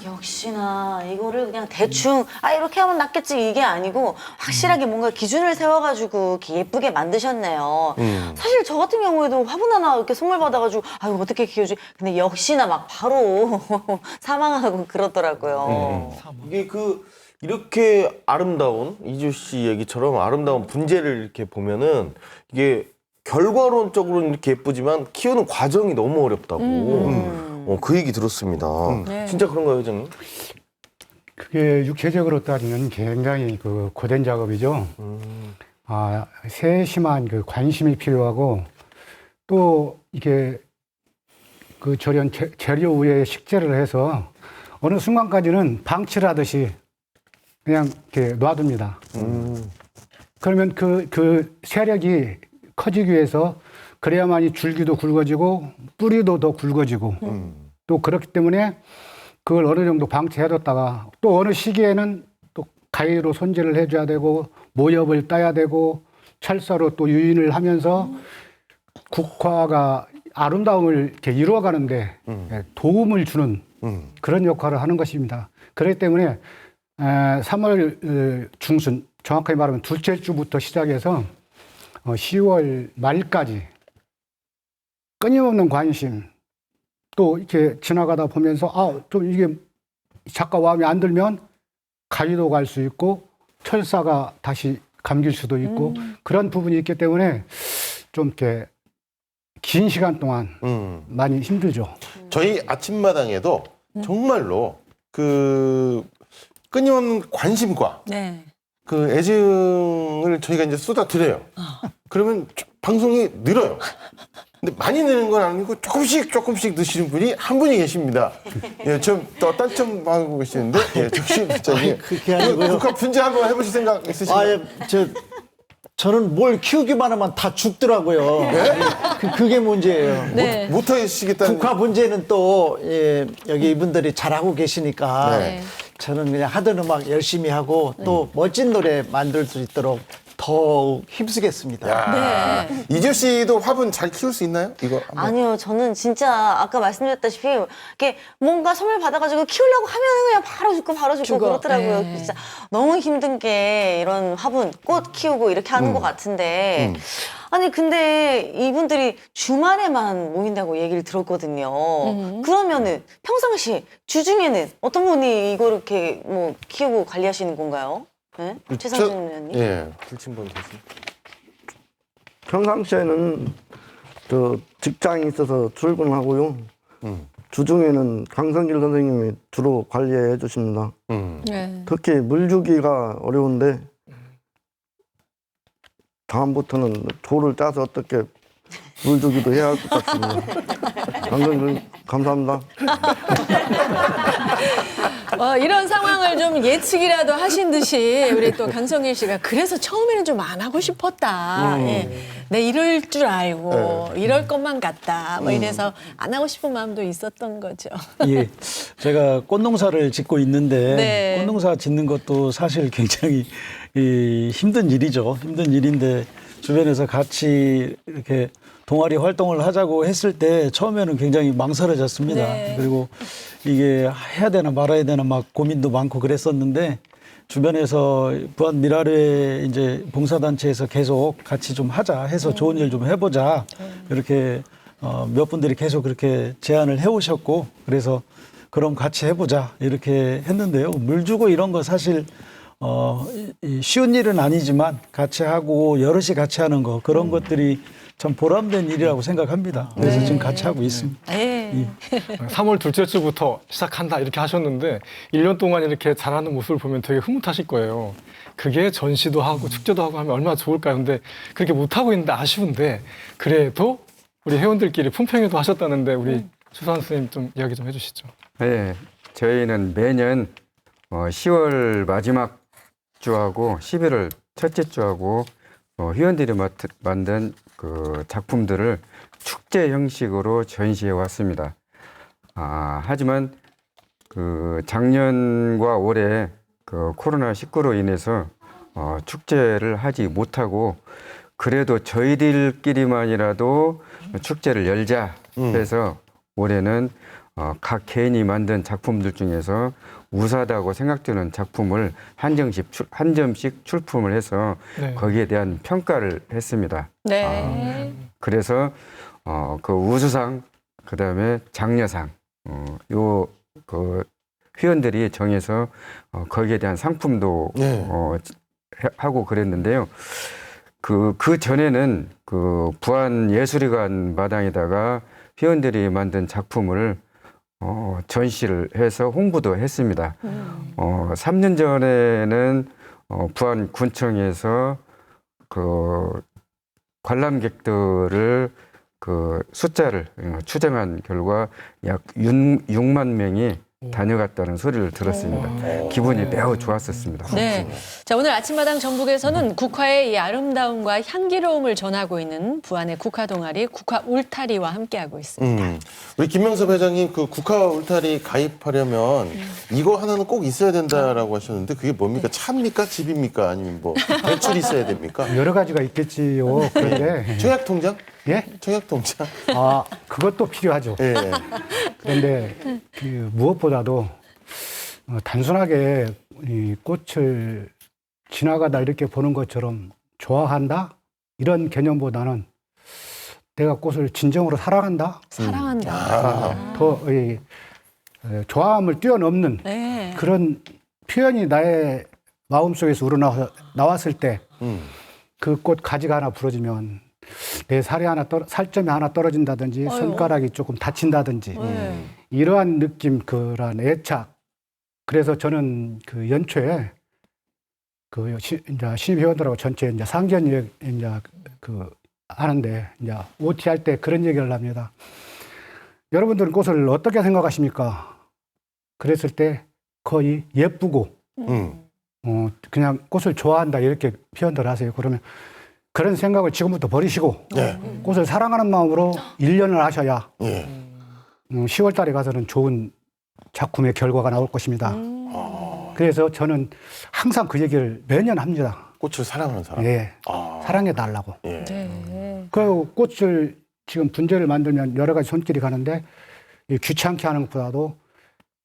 역시나 이거를 그냥 대충 이렇게 하면 낫겠지 이게 아니고 확실하게 뭔가 기준을 세워가지고 이렇게 예쁘게 만드셨네요. 사실 저 같은 경우에도 화분 하나 이렇게 선물 받아가지고 이거 어떻게 키우지? 근데 역시나 막 바로 사망하고 그러더라고요. 이게 이렇게 아름다운 이주 씨 얘기처럼 아름다운 분재를 이렇게 보면은 이게 결과론적으로는 이렇게 예쁘지만 키우는 과정이 너무 어렵다고 그 얘기 들었습니다. 네. 진짜 그런가요, 회장님? 그게 육체적으로 따지면 굉장히 그 고된 작업이죠. 세심한 그 관심이 필요하고, 또 이게 그 절연 재료 위에 식재를 해서 어느 순간까지는 방치를 하듯이 그냥 이렇게 놔둡니다. 그러면 그 세력이 커지기 위해서 그래야만이 줄기도 굵어지고 뿌리도 더 굵어지고 또 그렇기 때문에 그걸 어느 정도 방치해뒀다가 또 어느 시기에는 또 가위로 손질을 해줘야 되고 모엽을 따야 되고 철사로 또 유인을 하면서 국화가 아름다움을 이렇게 이루어가는데 도움을 주는 그런 역할을 하는 것입니다. 그렇기 때문에 3월 중순, 정확하게 말하면 둘째 주부터 시작해서 10월 말까지 끊임없는 관심, 또 이렇게 지나가다 보면서 좀 이게 작가 마음에 안 들면 가위도 갈 수 있고 철사가 다시 감길 수도 있고 그런 부분이 있기 때문에 좀 이렇게 긴 시간 동안 많이 힘들죠. 저희 아침마당에도 정말로 끊임없는 관심과 네. 그 애증을 저희가 이제 쏟아드려요. 그러면 방송이 늘어요. 근데 많이 느는 건 아니고 조금씩 넣으시는 분이 한 분이 계십니다. 예, 딴점 하고 계시는데, 적신 부장님. 그게 아니고요. 국화 분재 한번 해보실 생각 있으신가요? 저는 뭘 키우기만 하면 다 죽더라고요. 그게 문제예요. 네. 못하시겠다는. 국화 분재는 또 여기 이분들이 잘하고 계시니까 네. 저는 그냥 하던 음악 열심히 하고 또 멋진 노래 만들 수 있도록 더욱 힘쓰겠습니다. 네. 이주 씨도 화분 잘 키울 수 있나요? 이거 한번. 아니요, 저는 진짜 아까 말씀드렸다시피 이렇게 뭔가 선물 받아가지고 키우려고 하면은 그냥 바로 죽고 그렇더라고요. 네. 진짜 너무 힘든 게 이런 화분, 꽃 키우고 이렇게 하는 것 같은데. 아니 근데 이분들이 주말에만 모인다고 얘기를 들었거든요. 그러면은 평상시 주중에는 어떤 분이 이걸 이렇게 뭐 키우고 관리하시는 건가요? 네? 최상준 의원님. 예, 불침번 대신. 평상시에는 직장이 있어서 출근하고요. 주중에는 강성길 선생님이 주로 관리해 주십니다. 네. 특히 물 주기가 어려운데 다음부터는 조를 짜서 어떻게 물 주기도 해야 할 것 같습니다. 강성길 감사합니다. 이런 상황을 좀 예측이라도 하신 듯이 우리 또 강성일 씨가 그래서 처음에는 좀 안 하고 싶었다. 예. 내 이럴 줄 알고 이럴 것만 같다. 뭐 이래서 안 하고 싶은 마음도 있었던 거죠. 예, 제가 꽃농사를 짓고 있는데 네. 꽃농사 짓는 것도 사실 굉장히 힘든 일이죠. 힘든 일인데 주변에서 같이 이렇게 동아리 활동을 하자고 했을 때 처음에는 굉장히 망설여졌습니다. 네. 그리고 이게 해야 되나 말아야 되나 막 고민도 많고 그랬었는데 주변에서 부안 미라레 이제 봉사단체에서 계속 같이 좀 하자 해서 좋은 일 좀 해보자 이렇게 몇 분들이 계속 그렇게 제안을 해오셨고 그래서 그럼 같이 해보자 이렇게 했는데요. 물 주고 이런 거 사실 쉬운 일은 아니지만 같이 하고 여럿이 같이 하는 거 그런 것들이 참 보람된 일이라고 생각합니다. 그래서 지금 같이 하고 있습니다. 네. 3월 둘째 주부터 시작한다 이렇게 하셨는데 1년 동안 이렇게 잘하는 모습을 보면 되게 흐뭇하실 거예요. 그게 전시도 하고 축제도 하고 하면 얼마나 좋을까요? 근데 그렇게 못하고 있는데 아쉬운데 그래도 우리 회원들끼리 품평회도 하셨다는데 우리 수산 선생님 좀 이야기 좀 해주시죠. 네, 저희는 매년 10월 마지막 주하고 11월 첫째 주하고 회원들이 만든 그 작품들을 축제 형식으로 전시해 왔습니다. 하지만 그 작년과 올해 그 코로나19로 인해서 축제를 하지 못하고 그래도 저희들끼리만이라도 축제를 열자 해서 올해는 각 개인이 만든 작품들 중에서 우수하다고 생각되는 작품을 한 점씩 출품을 해서 네. 거기에 대한 평가를 했습니다. 네. 그래서 그 우수상, 그다음에 장려상, 그 회원들이 정해서 거기에 대한 상품도 하고 그랬는데요. 그 전에는 그 부안예술회관 마당에다가 회원들이 만든 작품을 전시를 해서 홍보도 했습니다. 3년 전에는 부안군청에서 그 관람객들을 그 숫자를 추정한 결과 약 6만 명이 다녀갔다는 소리를 들었습니다. 기분이 매우 좋았었습니다. 네. 자, 오늘 아침마당 전북에서는 국화의 이 아름다움과 향기로움을 전하고 있는 부안의 국화 동아리 국화 울타리와 함께하고 있습니다. 우리 김명섭 회장님 그 국화 울타리 가입하려면 이거 하나는 꼭 있어야 된다라고 하셨는데 그게 뭡니까? 차입니까? 집입니까? 아니면 뭐 대출이 있어야 됩니까? 여러 가지가 있겠지요. 그런데 청약 통장? 예? 청약 통장? 그것도 필요하죠. 예. 그런데 그 무엇보다도 단순하게 이 꽃을 지나가다 이렇게 보는 것처럼 좋아한다 이런 개념보다는 내가 꽃을 진정으로 사랑한다. 사랑한다. 더 좋아함을 뛰어넘는 네. 그런 표현이 나의 마음속에서 우러나왔을 때 그 꽃 가지가 하나 부러지면 내 살점이 하나 떨어진다든지 어휴. 손가락이 조금 다친다든지 이러한 느낌, 그런 애착. 그래서 저는 그 연초에 그 이제 신입 회원들하고 전체 이제 상견 이제 그 하는데 이제 OT 할 때 그런 얘기를 합니다. 여러분들은 꽃을 어떻게 생각하십니까? 그랬을 때 거의 예쁘고 그냥 꽃을 좋아한다 이렇게 표현들 하세요. 그러면 그런 생각을 지금부터 버리시고 꽃을 사랑하는 마음으로 1년을 하셔야 10월 달에 가서는 좋은 작품의 결과가 나올 것입니다. 그래서 저는 항상 그 얘기를 매년 합니다. 꽃을 사랑하는 사람? 예. 사랑해달라고. 예. 그 꽃을 지금 분재를 만들면 여러 가지 손길이 가는데 귀찮게 하는 것보다도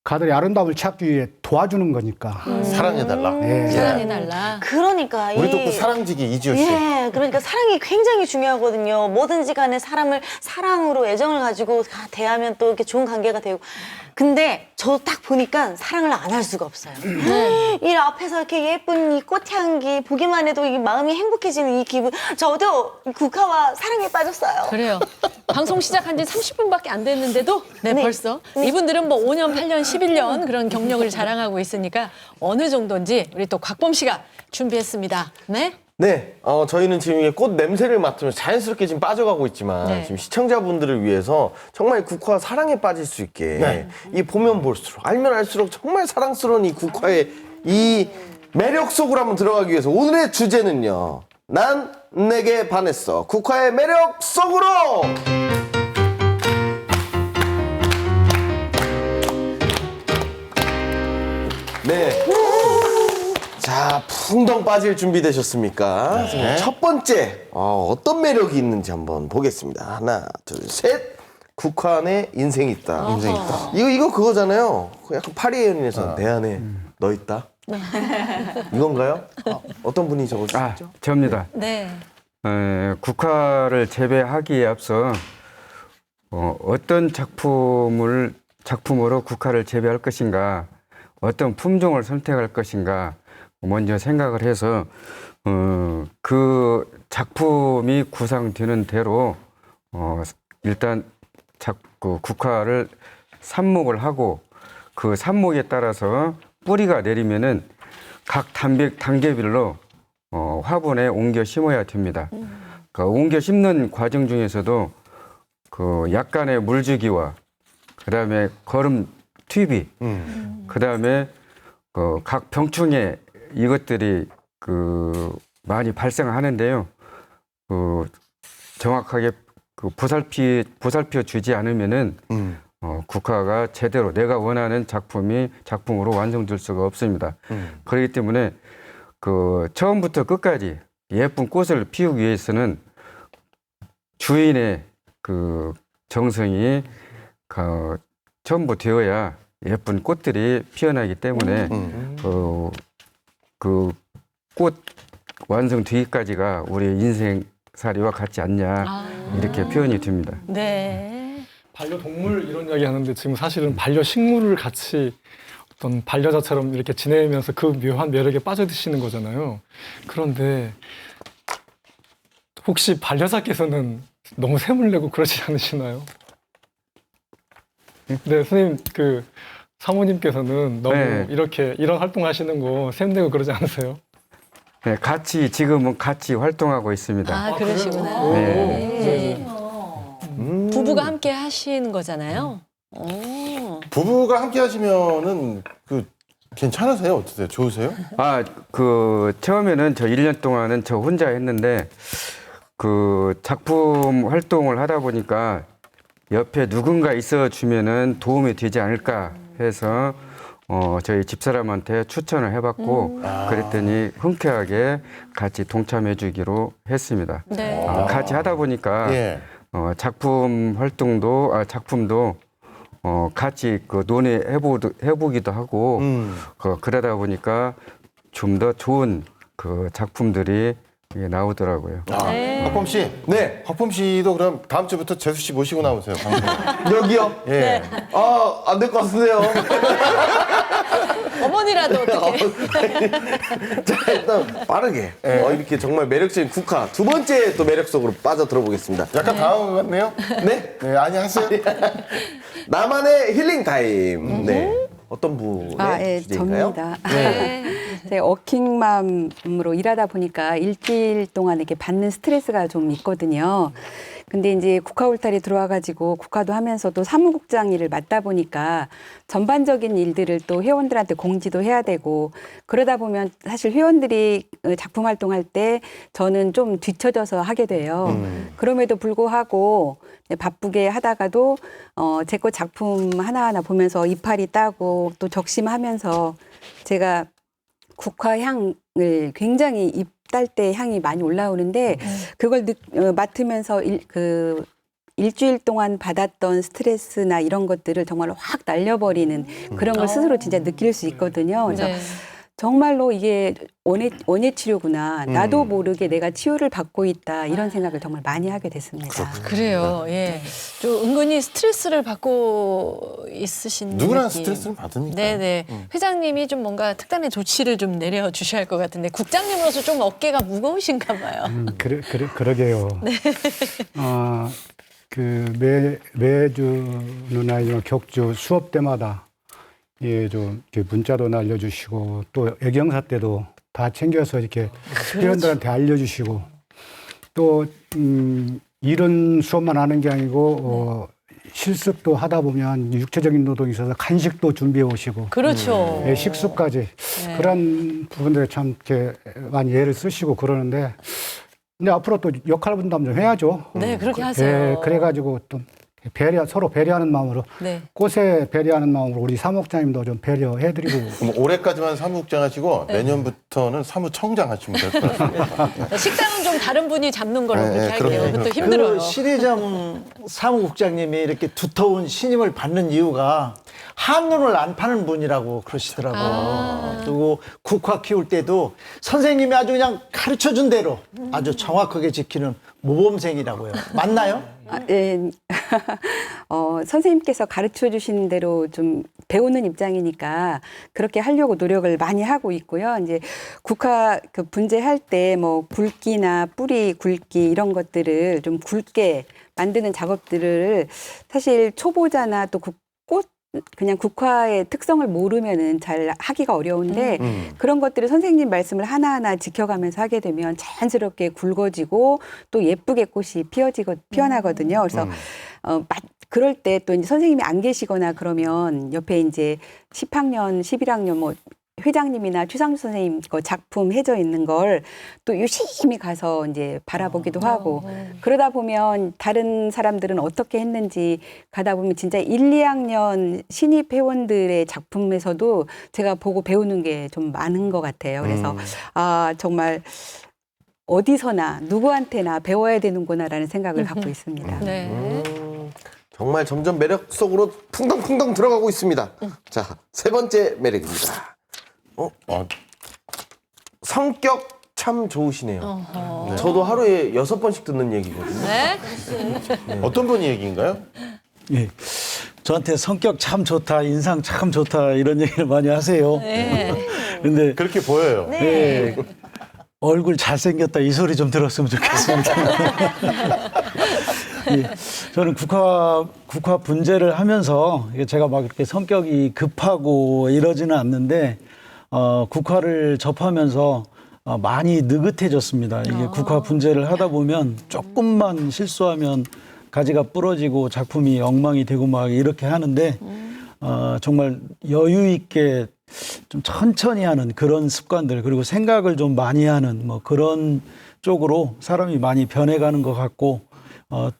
가들의 아름다움을 찾기 위해 도와주는 거니까. 사랑해달라. 예. 사랑해달라. 그러니까 우리도 그 사랑지기 이지호 씨. 예, 그러니까 사랑이 굉장히 중요하거든요. 뭐든지 간에 사람을 사랑으로 애정을 가지고 대하면 또 이렇게 좋은 관계가 되고. 근데 저 딱 보니까 사랑을 안 할 수가 없어요. 이 앞에서 이렇게 예쁜 이 꽃향기 보기만 해도 이 마음이 행복해지는 이 기분. 저도 국화와 사랑에 빠졌어요. 그래요. 방송 시작한 지 30분밖에 안 됐는데도 벌써 이분들은 뭐 5년, 8년, 11년 그런 경력을 자랑하고 있으니까 어느 정도인지 우리 또 곽범 씨가 준비했습니다. 네. 네, 저희는 지금 이게 꽃 냄새를 맡으면서 자연스럽게 지금 빠져가고 있지만 지금 시청자분들을 위해서 정말 국화 사랑에 빠질 수 있게 이 보면 볼수록 알면 알수록 정말 사랑스러운 이 국화의 이 매력 속으로 한번 들어가기 위해서 오늘의 주제는요. 난 내게 반했어. 국화의 매력 속으로! 네. 자, 풍덩 빠질 준비 되셨습니까? 첫 번째, 어떤 매력이 있는지 한번 보겠습니다. 하나, 둘, 셋. 국화안에 인생이 있다. 인생이 있다. 이거 그거잖아요. 약간 파리의 연인에서 내 안에 너 있다. 이건가요? 어떤 분이 적어주셨죠? 저입니다. 네. 국화를 재배하기에 앞서 어떤 작품으로 국화를 재배할 것인가, 어떤 품종을 선택할 것인가 먼저 생각을 해서 그 작품이 구상되는 대로 일단 국화를 삽목을 하고 그 삽목에 따라서 뿌리가 내리면은 각 단계별로 화분에 옮겨 심어야 됩니다. 그 옮겨 심는 과정 중에서도 그 약간의 물주기와 그다음에 거름 튀비, 그다음에 각 병충해 이것들이 그 많이 발생하는데요. 그 정확하게 그 보살펴 주지 않으면은 국화가 제대로 내가 원하는 작품으로 완성될 수가 없습니다. 그렇기 때문에 그 처음부터 끝까지 예쁜 꽃을 피우기 위해서는 주인의 그 정성이 전부 되어야 예쁜 꽃들이 피어나기 때문에 그 꽃 완성되기까지가 우리 인생살이와 같지 않냐 이렇게 표현이 됩니다. 네. 반려동물 이런 이야기 하는데 지금 사실은 반려식물을 같이 어떤 반려자처럼 이렇게 지내면서 그 묘한 매력에 빠져드시는 거잖아요. 그런데 혹시 반려자께서는 너무 샘을 내고 그러지 않으시나요? 네, 선생님 그 사모님께서는 너무 네. 이렇게 이런 활동하시는 거 샘내고 그러지 않으세요? 네, 지금은 같이 활동하고 있습니다. 아, 그러시구나. 네. 부부가 함께 하시는 거잖아요. 부부가 함께 하시면은 그 괜찮으세요? 어떠세요? 좋으세요? 그 처음에는 저 1년 동안은 저 혼자 했는데 그 작품 활동을 하다 보니까 옆에 누군가 있어 주면은 도움이 되지 않을까 해서 저희 집사람한테 추천을 해봤고 그랬더니 흔쾌하게 같이 동참해 주기로 했습니다. 네. 같이 하다 보니까 예. 작품도 같이 그 논의해보기도 하고 그러다 보니까 좀 더 좋은 그 작품들이 나오더라고요. 네. 허범 씨. 네. 허범 씨도 그럼 다음 주부터 재수 씨 모시고 나오세요. 방송에. 여기요? 예. 안 될 것 같은데요. 어머니라도 어떻게? 자, 일단 빠르게 이렇게 정말 매력적인 국화 두 번째 또 매력 속으로 빠져 들어보겠습니다. 약간 당황한 것 같네요. 네? 네, 아니 하세요. 나만의 힐링 타임. 네. 어떤 분의 예, 주제인가요? 접니다. 네. 제가 워킹맘으로 일하다 보니까 일주일 동안 이렇게 받는 스트레스가 좀 있거든요. 근데 이제 국화울타리 들어와가지고 국화도 하면서도 사무국장 일을 맡다 보니까 전반적인 일들을 또 회원들한테 공지도 해야 되고 그러다 보면 사실 회원들이 작품 활동할 때 저는 좀 뒤처져서 하게 돼요. 그럼에도 불구하고 바쁘게 하다가도 제 거 작품 하나하나 보면서 이파리 따고 또 적심하면서 제가 국화향을 굉장히 입달 때 향이 많이 올라오는데 그걸 맡으면서 일주일 동안 받았던 스트레스나 이런 것들을 정말로 확 날려버리는 그런 걸 스스로 진짜 느낄 수 있거든요. 그래서 네. 정말로 이게 원예 치료구나. 나도 모르게 내가 치유를 받고 있다. 이런 생각을 정말 많이 하게 됐습니다. 그래요. 예. 좀 은근히 스트레스를 받고 있으신 누구나 느낌. 스트레스를 받으니까. 네네. 회장님이 좀 뭔가 특단의 조치를 좀 내려 주셔야 할 것 같은데 국장님으로서 좀 어깨가 무거우신가 봐요. 그러게요. 매주나 이런 격주 수업 때마다 좀 이렇게 문자도 날려주시고 또 애경사 때도 다 챙겨서 이렇게 회원들한테 알려주시고 또 이런 수업만 하는 게 아니고 실습도 하다 보면 육체적인 노동이 있어서 간식도 준비해 오시고 그렇죠. 식수까지 네. 그런 부분들에 참 이렇게 많이 애를 쓰시고 그러는데 근데 앞으로 또 역할 분담 좀 해야죠. 네, 그렇게 하세요. 그래가지고 또 서로 배려하는 마음으로 네. 꽃에 배려하는 마음으로 우리 사무국장님도 좀 배려해드리고 그럼 올해까지만 사무국장 하시고 내년부터는 사무청장 하시면 될 것 같습니다. 식당은 좀 다른 분이 잡는 걸로 그렇게 할게요. 그럼요. 그것도 힘들어요. 그 시리점 사무국장님이 이렇게 두터운 신임을 받는 이유가 한눈을 안 파는 분이라고 그러시더라고요. 그리고 국화 키울 때도 선생님이 아주 그냥 가르쳐준 대로 아주 정확하게 지키는 모범생이라고요. 맞나요? 네. 선생님께서 가르쳐 주신 대로 좀 배우는 입장이니까 그렇게 하려고 노력을 많이 하고 있고요. 이제 국화 그 분재할 때 뭐 굵기나 뿌리 굵기 이런 것들을 좀 굵게 만드는 작업들을 사실 초보자나 또 꽃 그냥 국화의 특성을 모르면은 잘 하기가 어려운데 그런 것들을 선생님 말씀을 하나하나 지켜가면서 하게 되면 자연스럽게 굵어지고 또 예쁘게 꽃이 피어나거든요. 그래서 그럴 때 또 이제 선생님이 안 계시거나 그러면 옆에 이제 10학년, 11학년 뭐 회장님이나 최상주 선생님 거 작품 해져 있는 걸 또 유심히 가서 이제 바라보기도 하고 그러다 보면 다른 사람들은 어떻게 했는지 가다 보면 진짜 1, 2학년 신입 회원들의 작품에서도 제가 보고 배우는 게 좀 많은 것 같아요. 그래서 정말 어디서나 누구한테나 배워야 되는구나라는 생각을 갖고 있습니다. 네. 정말 점점 매력 속으로 풍덩풍덩 들어가고 있습니다. 자, 세 번째 매력입니다. 성격 참 좋으시네요. 네. 저도 하루에 6번씩 듣는 얘기거든요. 네. 어떤 분이 얘기인가요? 예. 저한테 성격 참 좋다, 인상 참 좋다 이런 얘기를 많이 하세요. 네. 근데 그렇게 보여요. 네. 얼굴 잘생겼다 이 소리 좀 들었으면 좋겠습니다. 예, 저는 국화 분재를 하면서 제가 막 이렇게 성격이 급하고 이러지는 않는데 국화를 접하면서 많이 느긋해졌습니다. 이게 국화 분재를 하다 보면 조금만 실수하면 가지가 부러지고 작품이 엉망이 되고 막 이렇게 하는데 정말 여유 있게 좀 천천히 하는 그런 습관들 그리고 생각을 좀 많이 하는 뭐 그런 쪽으로 사람이 많이 변해가는 것 같고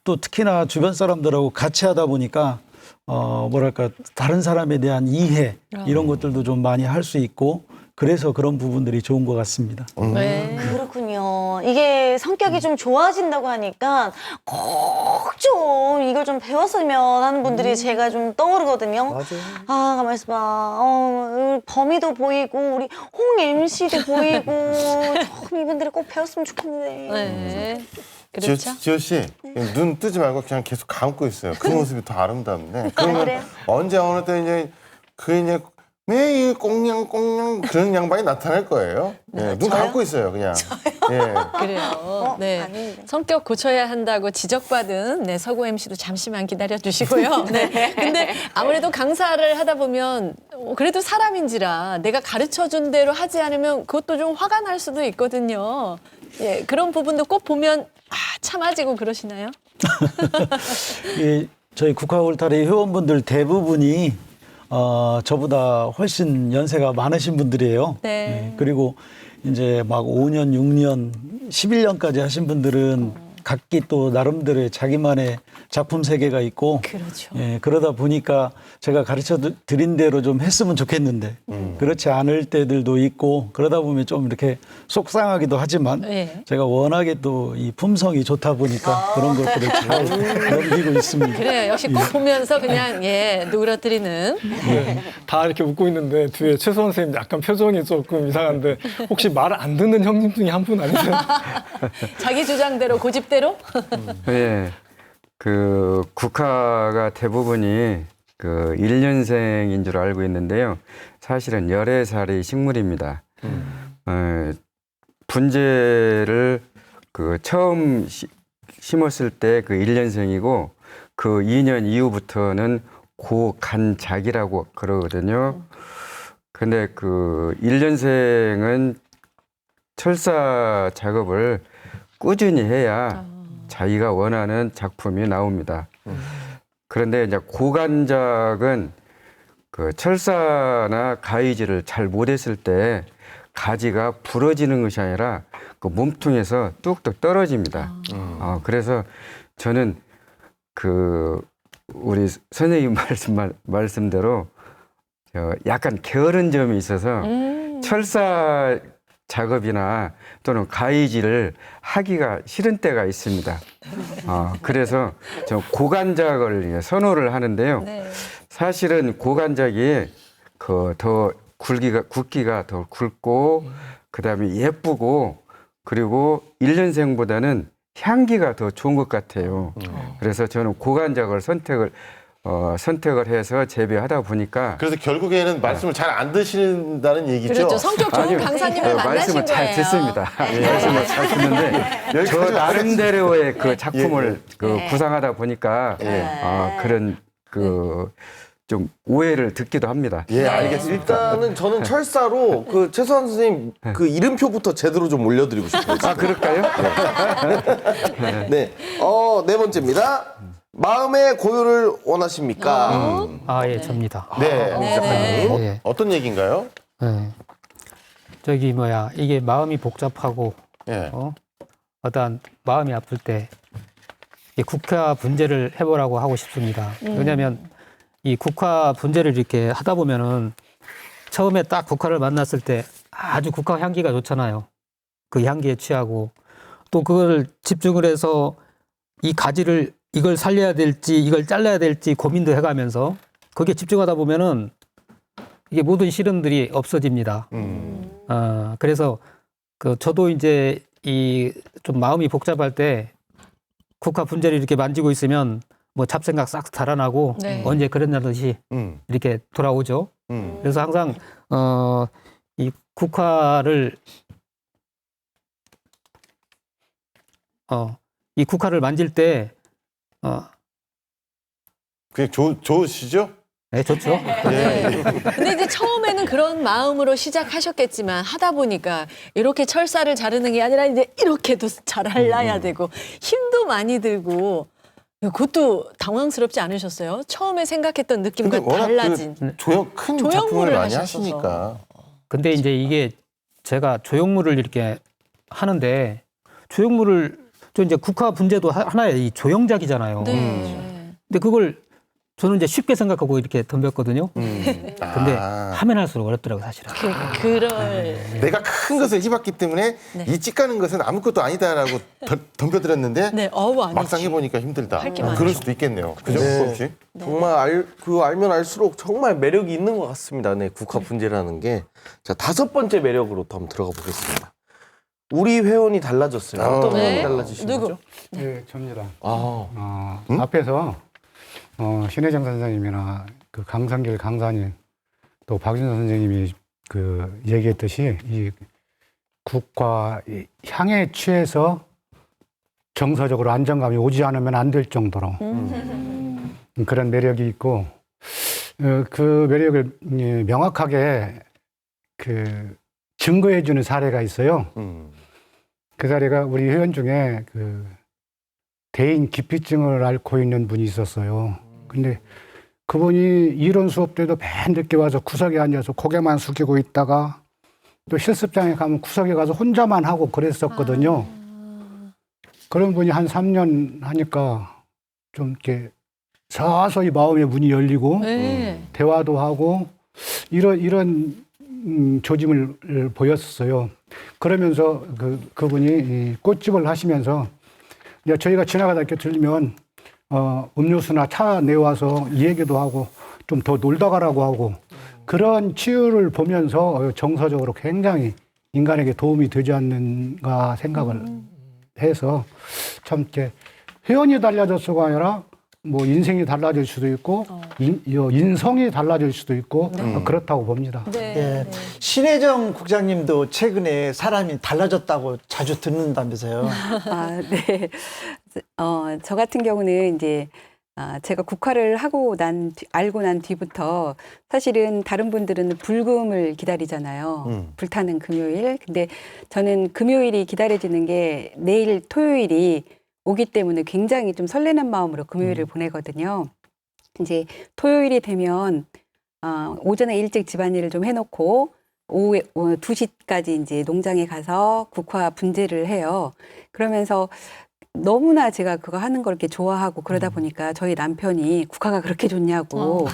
또 특히나 주변 사람들하고 같이 하다 보니까 뭐랄까 다른 사람에 대한 이해 이런 것들도 좀 많이 할 수 있고 그래서 그런 부분들이 좋은 것 같습니다. 네. 그렇군요. 이게 성격이 좀 좋아진다고 하니까 꼭 좀 이걸 좀 배웠으면 하는 분들이 제가 좀 떠오르거든요. 맞아요. 아, 가만 있어봐. 범이도 보이고 우리 홍 MC도 보이고 참 이분들이 꼭 배웠으면 좋겠는데. 네. 그렇죠. 지호 씨, 눈 뜨지 말고 그냥 계속 감고 있어요. 그 모습이 더 아름다운데. 그러면 그래요? 언제 어느 때 이제 매일 꽁냥꽁냥 그런 양반이 나타날 거예요. 예, 눈 감고 있어요, 그냥. 예. 그래요. 네. 아닌데. 성격 고쳐야 한다고 지적받은 서구 MC도 잠시만 기다려 주시고요. 네. 근데 아무래도 강사를 하다 보면 그래도 사람인지라 내가 가르쳐 준 대로 하지 않으면 그것도 좀 화가 날 수도 있거든요. 예, 그런 부분도 꼭 보면 참아지고 그러시나요? 예, 저희 국화 울타리 회원분들 대부분이 저보다 훨씬 연세가 많으신 분들이에요. 네. 예, 그리고 이제 막 5년, 6년, 11년까지 하신 분들은 각기 또 나름대로의 자기만의 작품 세계가 있고 그렇죠. 예, 그러다 보니까 제가 가르쳐 드린 대로 좀 했으면 좋겠는데 그렇지 않을 때들도 있고 그러다 보면 좀 이렇게 속상하기도 하지만 예. 제가 워낙에 또 이 품성이 좋다 보니까 그런 것들을 잘 넘기고 있습니다. 그래요. 역시 꼭 보면서 그냥 누그러뜨리는. 네. 다 이렇게 웃고 있는데 뒤에 최수원 선생님 약간 표정이 조금 이상한데 혹시 말 안 듣는 형님 중에 한 분 아니세요? 자기 주장대로 고집대로. 예. 그 국화가 대부분이 그 1년생인 줄 알고 있는데요. 사실은 14살의 식물입니다. 분재를 그 처음 심었을 때 그 1년생이고 그 2년 이후부터는 고간작이라고 그러거든요. 근데 그 1년생은 철사 작업을 꾸준히 해야 자기가 원하는 작품이 나옵니다. 그런데 이제 고간작은 그 철사나 가위질을 잘 못했을 때 가지가 부러지는 것이 아니라 그 몸통에서 뚝뚝 떨어집니다. 그래서 저는 그 우리 선생님 말씀대로 약간 게으른 점이 있어서 철사 작업이나 또는 가위질을 하기가 싫은 때가 있습니다. 그래서 저 고간작을 선호를 하는데요. 네. 사실은 고간작이 그 더 굵기가 더 굵고 그다음에 예쁘고 그리고 1년생보다는 향기가 더 좋은 것 같아요. 그래서 저는 고간작을 선택을 해서 재배하다 보니까 그래서 결국에는 말씀을 잘 안 드신다는 얘기죠. 그렇죠. 성격 좋은 강사님을 만나신 말씀을 잘 거예요. 듣습니다. 말씀을 잘 듣는데 저 나름대로의 그 작품을 구상하다 보니까 그런 그 좀 오해를 듣기도 합니다. 예, 알겠습니다. 일단은 저는 철사로 그 최수환 선생님 그 이름표부터 제대로 좀 올려드리고 싶어요. 그럴까요? 네. 네 번째입니다. 마음의 고요를 원하십니까? 아, 예, 접니다. 네, 작가님. 네. 어떤 얘기인가요? 네. 저기 뭐야, 이게 마음이 복잡하고 예. 어떤 마음이 아플 때 이 국화 분재를 해보라고 하고 싶습니다. 왜냐하면 이 국화 분재를 이렇게 하다 보면은 처음에 딱 국화를 만났을 때 아주 국화 향기가 좋잖아요. 그 향기에 취하고 또 그걸 집중을 해서 이 가지를 이걸 살려야 될지 이걸 잘라야 될지 고민도 해가면서 거기에 집중하다 보면은 이게 모든 시련들이 없어집니다. 그래서 그 저도 이제 이 좀 마음이 복잡할 때 국화 분재를 이렇게 만지고 있으면 뭐 잡생각 싹 달아나고 네. 언제 그랬냐듯이 이렇게 돌아오죠. 그래서 항상 이 국화를 이 국화를 만질 때 그게 좋으시죠? 네, 좋죠. 근데 이제 처음에는 그런 마음으로 시작하셨겠지만 하다 보니까 이렇게 철사를 자르는 게 아니라 이제 이렇게도 잘라야 되고 힘도 많이 들고 그것도 당황스럽지 않으셨어요? 처음에 생각했던 느낌과 근데 워낙 달라진. 큰 조형물을 작품을 많이 하셨어서. 하시니까. 근데 이제 이게 제가 조형물을 이렇게 하는데 조형물을 저 이제 국화 분재도 하나의 이 조형작이잖아요. 네. 근데 그걸 저는 이제 쉽게 생각하고 이렇게 덤볐거든요. 근데 하면 할수록 어렵더라고요, 사실은. 내가 큰 것을 해봤기 때문에 이 찍가는 것은 아무것도 아니다라고 덤벼들었는데 네, 막상 해보니까 힘들다. 할게 그럴 많죠. 수도 있겠네요. 그죠? 네. 혹시? 정말 알면 알수록 정말 매력이 있는 것 같습니다. 네, 국화 분재라는 게. 자, 5번째 매력으로 또 한번 들어가 보겠습니다. 우리 회원이 달라졌어요. 어떤 네. 회원이 달라지신 누구? 거죠? 네, 접니다. 앞에서 신혜정 선생님이나 그 강성길 강사님 또 박준선 선생님이 그 얘기했듯이 이 국화 이 향에 취해서 정서적으로 안정감이 오지 않으면 안 될 정도로 그런 매력이 있고 그 매력을 명확하게 그 증거해주는 사례가 있어요. 그 사례가 우리 회원 중에 그 대인 기피증을 앓고 있는 분이 있었어요. 근데 그분이 이론 수업 때도 맨 늦게 와서 구석에 앉아서 고개만 숙이고 있다가 또 실습장에 가면 구석에 가서 혼자만 하고 그랬었거든요. 그런 분이 한 3년 하니까 좀 이렇게 서서히 마음의 문이 열리고 대화도 하고 이런 조짐을 보였어요. 그러면서 그분이 이 꽃집을 하시면서 저희가 지나가다 이렇게 들리면 음료수나 차 내와서 이 얘기도 하고 좀 더 놀다 가라고 하고 그런 치유를 보면서 정서적으로 굉장히 인간에게 도움이 되지 않는가 생각을 해서 참 이렇게 회원이 달라졌어가 아니라 뭐 인생이 달라질 수도 있고 인성이 달라질 수도 있고 그렇다고 봅니다. 예. 신혜정 국장님도 최근에 사람이 달라졌다고 자주 듣는다면서요. 아, 네. 저 같은 경우는 이제 제가 국화를 하고 알고 난 뒤부터 사실은 다른 분들은 불금을 기다리잖아요. 불타는 금요일. 근데 저는 금요일이 기다려지는 게 내일 토요일이 오기 때문에 굉장히 좀 설레는 마음으로 금요일을 보내거든요. 이제 토요일이 되면 오전에 일찍 집안일을 좀 해놓고 오후에 2시까지 이제 농장에 가서 국화 분재를 해요. 그러면서 너무나 제가 그거 하는 걸 이렇게 좋아하고 그러다 보니까 저희 남편이 국화가 그렇게 좋냐고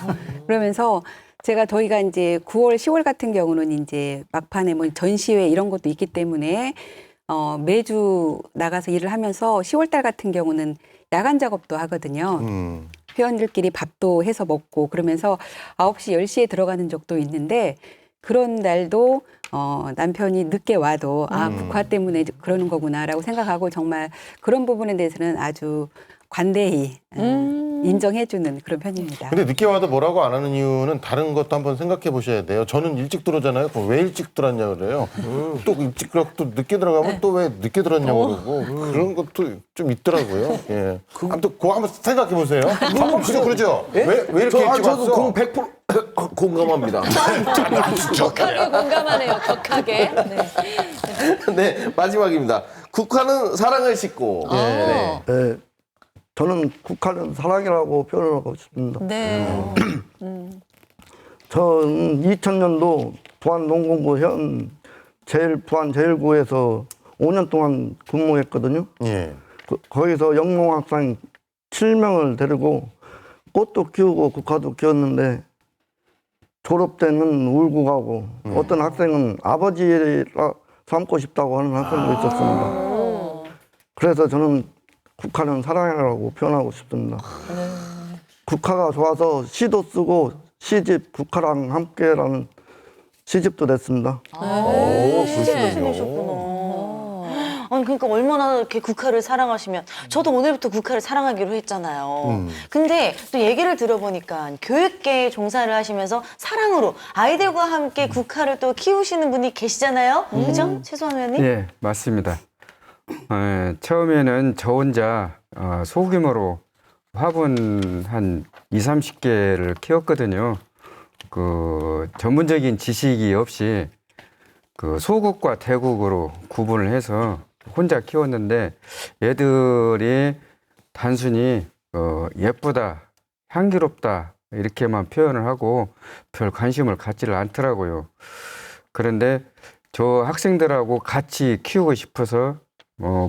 그러면서 저희가 이제 9월, 10월 같은 경우는 이제 막판에 뭐 전시회 이런 것도 있기 때문에 매주 나가서 일을 하면서 10월 달 같은 경우는 야간 작업도 하거든요. 회원들끼리 밥도 해서 먹고 그러면서 9시, 10시에 들어가는 적도 있는데 그런 날도 남편이 늦게 와도 국화 때문에 그러는 거구나라고 생각하고 정말 그런 부분에 대해서는 아주 관대히 인정해주는 그런 편입니다. 근데 늦게 와도 뭐라고 안 하는 이유는 다른 것도 한번 생각해 보셔야 돼요. 저는 일찍 들어오잖아요. 그럼 왜 일찍 들어왔냐 그래요. 또 일찍 들어가고 또 늦게 들어가면 또 왜 늦게 들어왔냐고 그러고 그런 것도 좀 있더라고요. 예. 아무튼 그거 한번 생각해 보세요. 진짜 그러죠? 예? 왜 이렇게 일찍 저도 왔어? 100% 공감합니다. 격하게 공감하네요. 격하게. 네. 네, 마지막입니다. 국화는 사랑을 싣고. 네. 저는 국화는 사랑이라고 표현하고 싶습니다. 네. 전 2000년도 부안농공고 현 부안 제1구에서 5년 동안 근무했거든요. 예. 거기서 영농학생 7명을 데리고 꽃도 키우고 국화도 키웠는데 졸업 때는 울고 가고 어떤 학생은 아버지라 삼고 싶다고 하는 학생도 있었습니다. 그래서 저는 국화는 사랑이라고 표현하고 싶습니다. 국화가 좋아서 시도 쓰고 시집 국화랑 함께라는 시집도 냈습니다. 쓰셨구나. 아니 그러니까 얼마나 이렇게 국화를 사랑하시면 저도 오늘부터 국화를 사랑하기로 했잖아요. 근데 또 얘기를 들어보니까 교육계에 종사를 하시면서 사랑으로 아이들과 함께 국화를 또 키우시는 분이 계시잖아요. 그죠? 최소한 의원님? 예, 맞습니다. 처음에는 저 혼자 소규모로 화분 한 20-30개를 키웠거든요. 그 전문적인 지식이 없이 그 소국과 대국으로 구분을 해서 혼자 키웠는데 애들이 단순히 예쁘다, 향기롭다 이렇게만 표현을 하고 별 관심을 갖지를 않더라고요. 그런데 저 학생들하고 같이 키우고 싶어서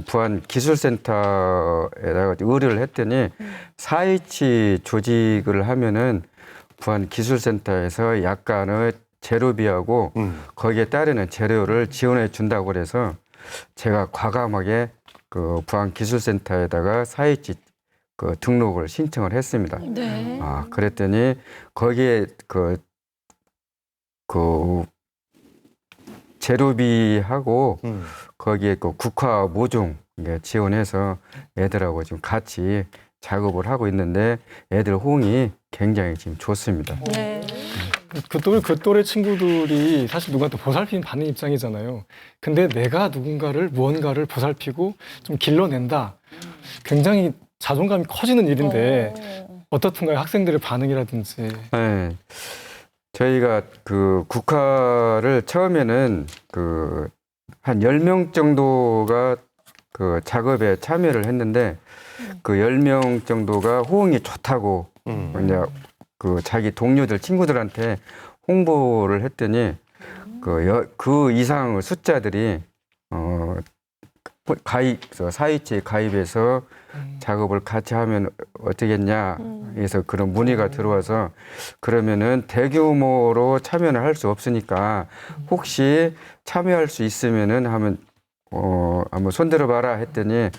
부안 기술센터에다가 의뢰를 했더니 4H 조직을 하면은 부안 기술센터에서 약간의 재료비하고 거기에 따르는 재료를 지원해 준다고 그래서 제가 과감하게 그 부안 기술센터에다가 4H 그 등록을 신청을 했습니다. 네. 그랬더니 거기에 그 재료비하고 거기에 그 국화 모종 지원해서 애들하고 지금 같이 작업을 하고 있는데 애들 호응이 굉장히 지금 좋습니다. 네. 그 또래 친구들이 사실 누구한테 보살피는 받는 입장이잖아요. 근데 내가 누군가를 무언가를 보살피고 좀 길러낸다. 굉장히 자존감이 커지는 일인데 어떻든가요? 학생들의 반응이라든지. 네. 저희가 그 국화를 처음에는 그 한 10명 정도가 그 작업에 참여를 했는데 그 10명 정도가 호응이 좋다고 이제 그 자기 동료들 친구들한테 홍보를 했더니 그 이상의 숫자들이 사이치에 가입해서 작업을 같이 하면 어떻겠냐 해서 그런 문의가 들어와서 그러면은 대규모로 참여는 할 수 없으니까 혹시 참여할 수 있으면은 한번 손들어 봐라 했더니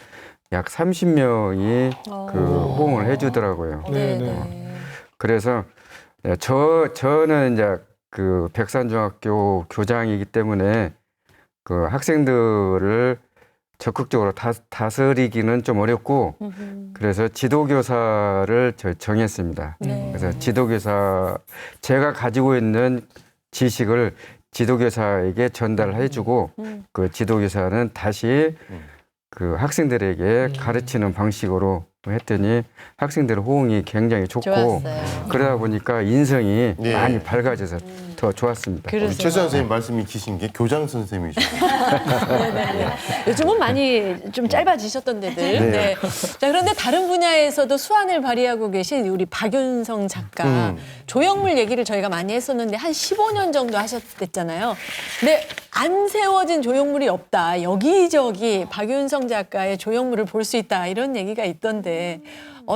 약 30명이 그 호응을 해주더라고요. 네. 그래서 저는 이제 그 백산중학교 교장이기 때문에 그 학생들을 적극적으로 다스리기는 좀 어렵고 그래서 지도교사를 정했습니다. 그래서 지도교사 제가 가지고 있는 지식을 지도교사에게 전달해주고 그 지도교사는 다시 그 학생들에게 가르치는 방식으로 했더니 학생들의 호응이 굉장히 좋고 좋았어요. 그러다 보니까 인성이 예. 많이 밝아져서 더 좋았습니다. 우리 최 선생님 말씀이 기신 게 교장 선생님이시죠. 요즘은 많이 좀 짧아지셨던 데들. 네. 네. 자, 그런데 다른 분야에서도 수완을 발휘하고 계신 우리 박윤성 작가. 조형물 얘기를 저희가 많이 했었는데 한 15년 정도 하셨댔잖아요. 근데 안 세워진 조형물이 없다. 여기저기 박윤성 작가의 조형물을 볼 수 있다. 이런 얘기가 있던데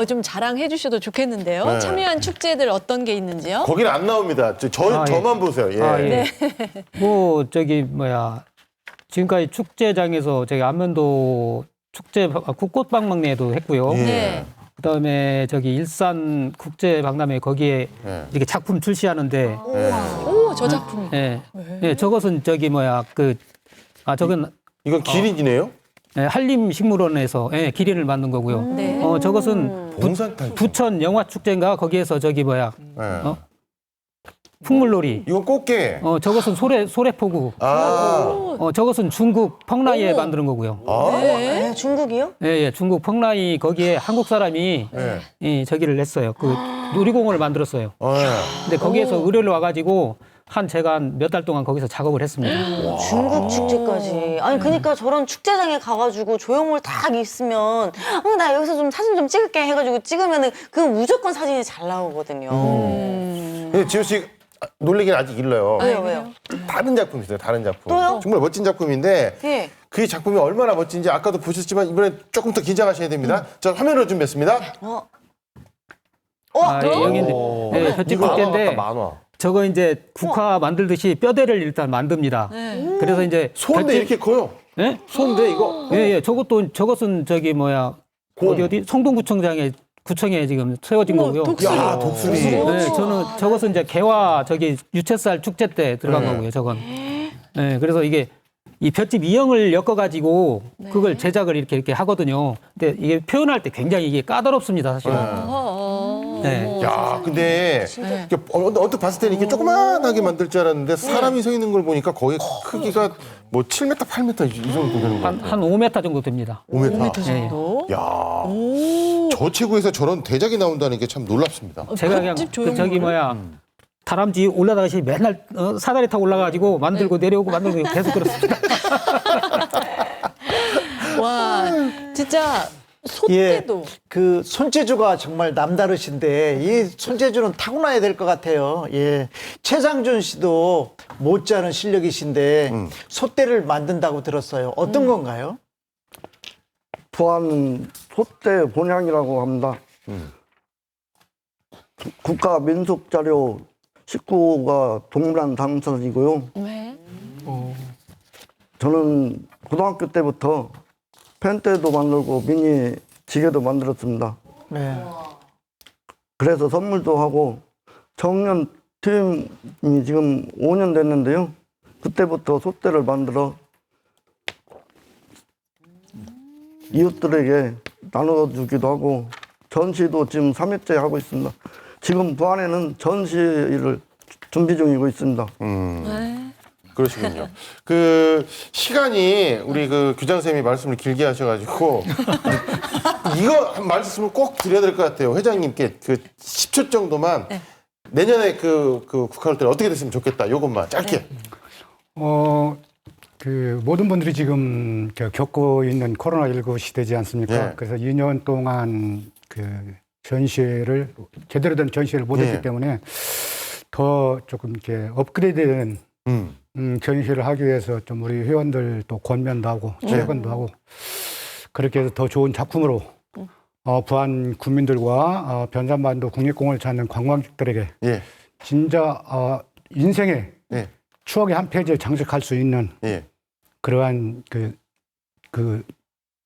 좀 자랑해 주셔도 좋겠는데요. 네. 참여한 축제들 어떤 게 있는지요? 거기는 안 나옵니다. 저만 보세요. 예. 뭐 지금까지 축제장에서 저기 안면도 축제 국꽃박람회도 했고요. 네. 그다음에 저기 일산 국제 박람회 거기에 이렇게 작품 출시하는데 오, 저 작품. 저것은 저기 저건 이건 기린이네요? 한림식물원에서 기린을 만든 거고요. 네. 음. 저것은 부천 영화축제인가 거기에서 저기 풍물놀이. 이건 꽃게. 저것은 소래포구. 저것은 중국 펑라이에 만드는 거고요. 네, 중국이요? 예, 중국 펑라이 거기에 한국 사람이 저기를 냈어요. 그 놀이공원을 만들었어요. 근데 거기에서 의뢰를 와가지고 제가 한 몇 달 동안 거기서 작업을 했습니다. 중국 축제까지. 아니 그러니까 저런 축제장에 가가지고 조형물 딱 있으면 나 여기서 좀 사진 좀 찍을게 해가지고 찍으면은 그 무조건 사진이 잘 나오거든요. 근데 지효 씨 놀래기는 아직 일러요. 왜요? 다른 작품 있어요. 다른 작품. 또요? 정말 멋진 작품인데 예. 그 작품이 얼마나 멋진지 아까도 보셨지만 이번에 조금 더 긴장하셔야 됩니다. 자, 화면으로 준비했습니다. 여기 이제 네, 볏짚 축제인데 만화. 저거 이제 국화 만들듯이 뼈대를 일단 만듭니다. 그래서 이제 소인데 볏짚- 이렇게 커요. 네? 소인데 이거. 예. 저것은 저기 어디 성동구청장에 구청에 지금 세워진 거고요. 야, 독수리. 네, 저것은 이제 개화 유채살 축제 때 들어간 거고요. 저건. 네, 그래서 이게 이 볏짚 이형을 엮어가지고 그걸 제작을 이렇게 하거든요. 근데 이게 표현할 때 굉장히 이게 까다롭습니다, 사실은. 네. 야, 근데 이렇게 언뜻 봤을 때는 이렇게 조그만하게 만들 줄 알았는데 사람이 서 있는 걸 보니까 거의 크기가 뭐 7m, 8m 이 정도 되는 거 같아요. 한 5m 정도 됩니다. 5m. 정도? 야, 저 체구에서 저런 대작이 나온다는 게 참 놀랍습니다. 제가 그냥 다람쥐 올라다시 맨날 사다리 타고 올라가지고 만들고 내려오고 만들고 계속 그렇습니다. 와, 진짜 손때도. 그 손재주가 정말 남다르신데 이 손재주는 타고나야 될 것 같아요. 예, 최상준 씨도 못지않은 실력이신데 솥대를 만든다고 들었어요. 어떤 건가요? 부안은 솥대 본향이라고 합니다. 국가 민속자료 19호가 동물원 당선이고요. 네. 저는 고등학교 때부터 펜대도 만들고 미니 지게도 만들었습니다. 네. 그래서 선물도 하고 청년 팀이 지금 5년 됐는데요. 그때부터 솥대를 만들어 이웃들에게 나눠주기도 하고 전시도 지금 3회째 하고 있습니다. 지금 부안에는 전시를 준비 중이고 있습니다. 그러시군요. 그 시간이 우리 그 규장 쌤이 말씀을 길게 하셔가지고 이거 한 말씀을 꼭 드려야 될 것 같아요. 회장님께 그 10초 정도만 내년에 그 국화를 때 어떻게 됐으면 좋겠다. 요것만 짧게. 그 모든 분들이 지금 겪고 있는 코로나19 시대지 않습니까? 예. 그래서 2년 동안 그 전시회를 제대로 된 전시회를 못했기 예. 때문에 더 조금 이렇게 업그레이드된 전시회를 하기 위해서 좀 우리 회원들도 권면도 하고 재건도 하고 그렇게 해서 더 좋은 작품으로 부안 국민들과 변산반도 국립공원을 찾는 관광객들에게 예. 진짜 인생의 예. 추억의 한 페이지를 장식할 수 있는 예. 그러한 그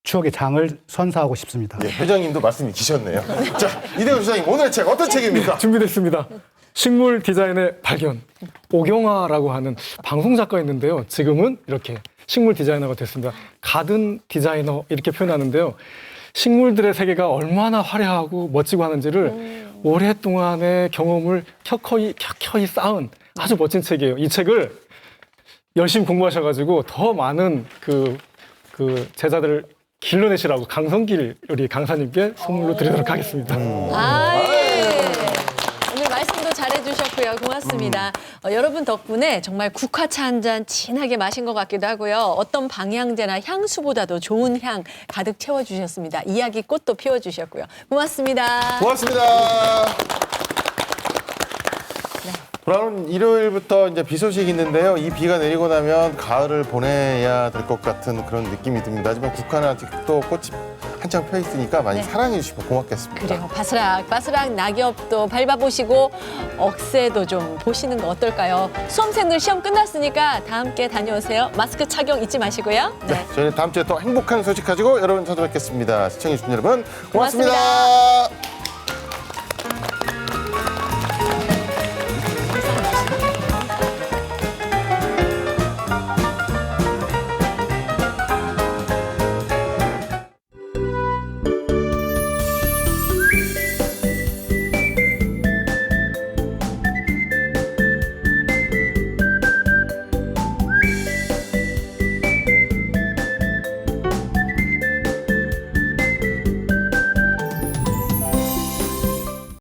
추억의 장을 선사하고 싶습니다. 예, 회장님도 말씀이 기셨네요. 자, 이대훈 소장님 오늘의 책 어떤 책입니까? 준비됐습니다. 식물 디자인의 발견. 오경화라고 하는 방송 작가였는데요. 지금은 이렇게 식물 디자이너가 됐습니다. 가든 디자이너 이렇게 표현하는데요. 식물들의 세계가 얼마나 화려하고 멋지고 하는지를 오랫동안의 경험을 켜켜이 쌓은 아주 멋진 책이에요. 이 책을 열심히 공부하셔가지고 더 많은 그 제자들을 길러내시라고 강성길 우리 강사님께 선물로 드리도록 하겠습니다. 오늘 말씀도 잘해주셨고요. 고맙습니다. 여러분 덕분에 정말 국화차 한 잔 진하게 마신 것 같기도 하고요. 어떤 방향제나 향수보다도 좋은 향 가득 채워주셨습니다. 이야기 꽃도 피워주셨고요. 고맙습니다. 고맙습니다. 돌아오는 일요일부터 이제 비 소식이 있는데요. 이 비가 내리고 나면 가을을 보내야 될 것 같은 그런 느낌이 듭니다. 하지만 국화는 아직도 꽃이 한창 펴 있으니까 많이 사랑해 주시면 고맙겠습니다. 그래요. 바스락 낙엽도 밟아보시고 억새도 좀 보시는 거 어떨까요? 수험생들 시험 끝났으니까 다 함께 다녀오세요. 마스크 착용 잊지 마시고요. 네. 저희는 다음 주에 또 행복한 소식 가지고 여러분 찾아뵙겠습니다. 시청해주신 여러분 고맙습니다. 고맙습니다.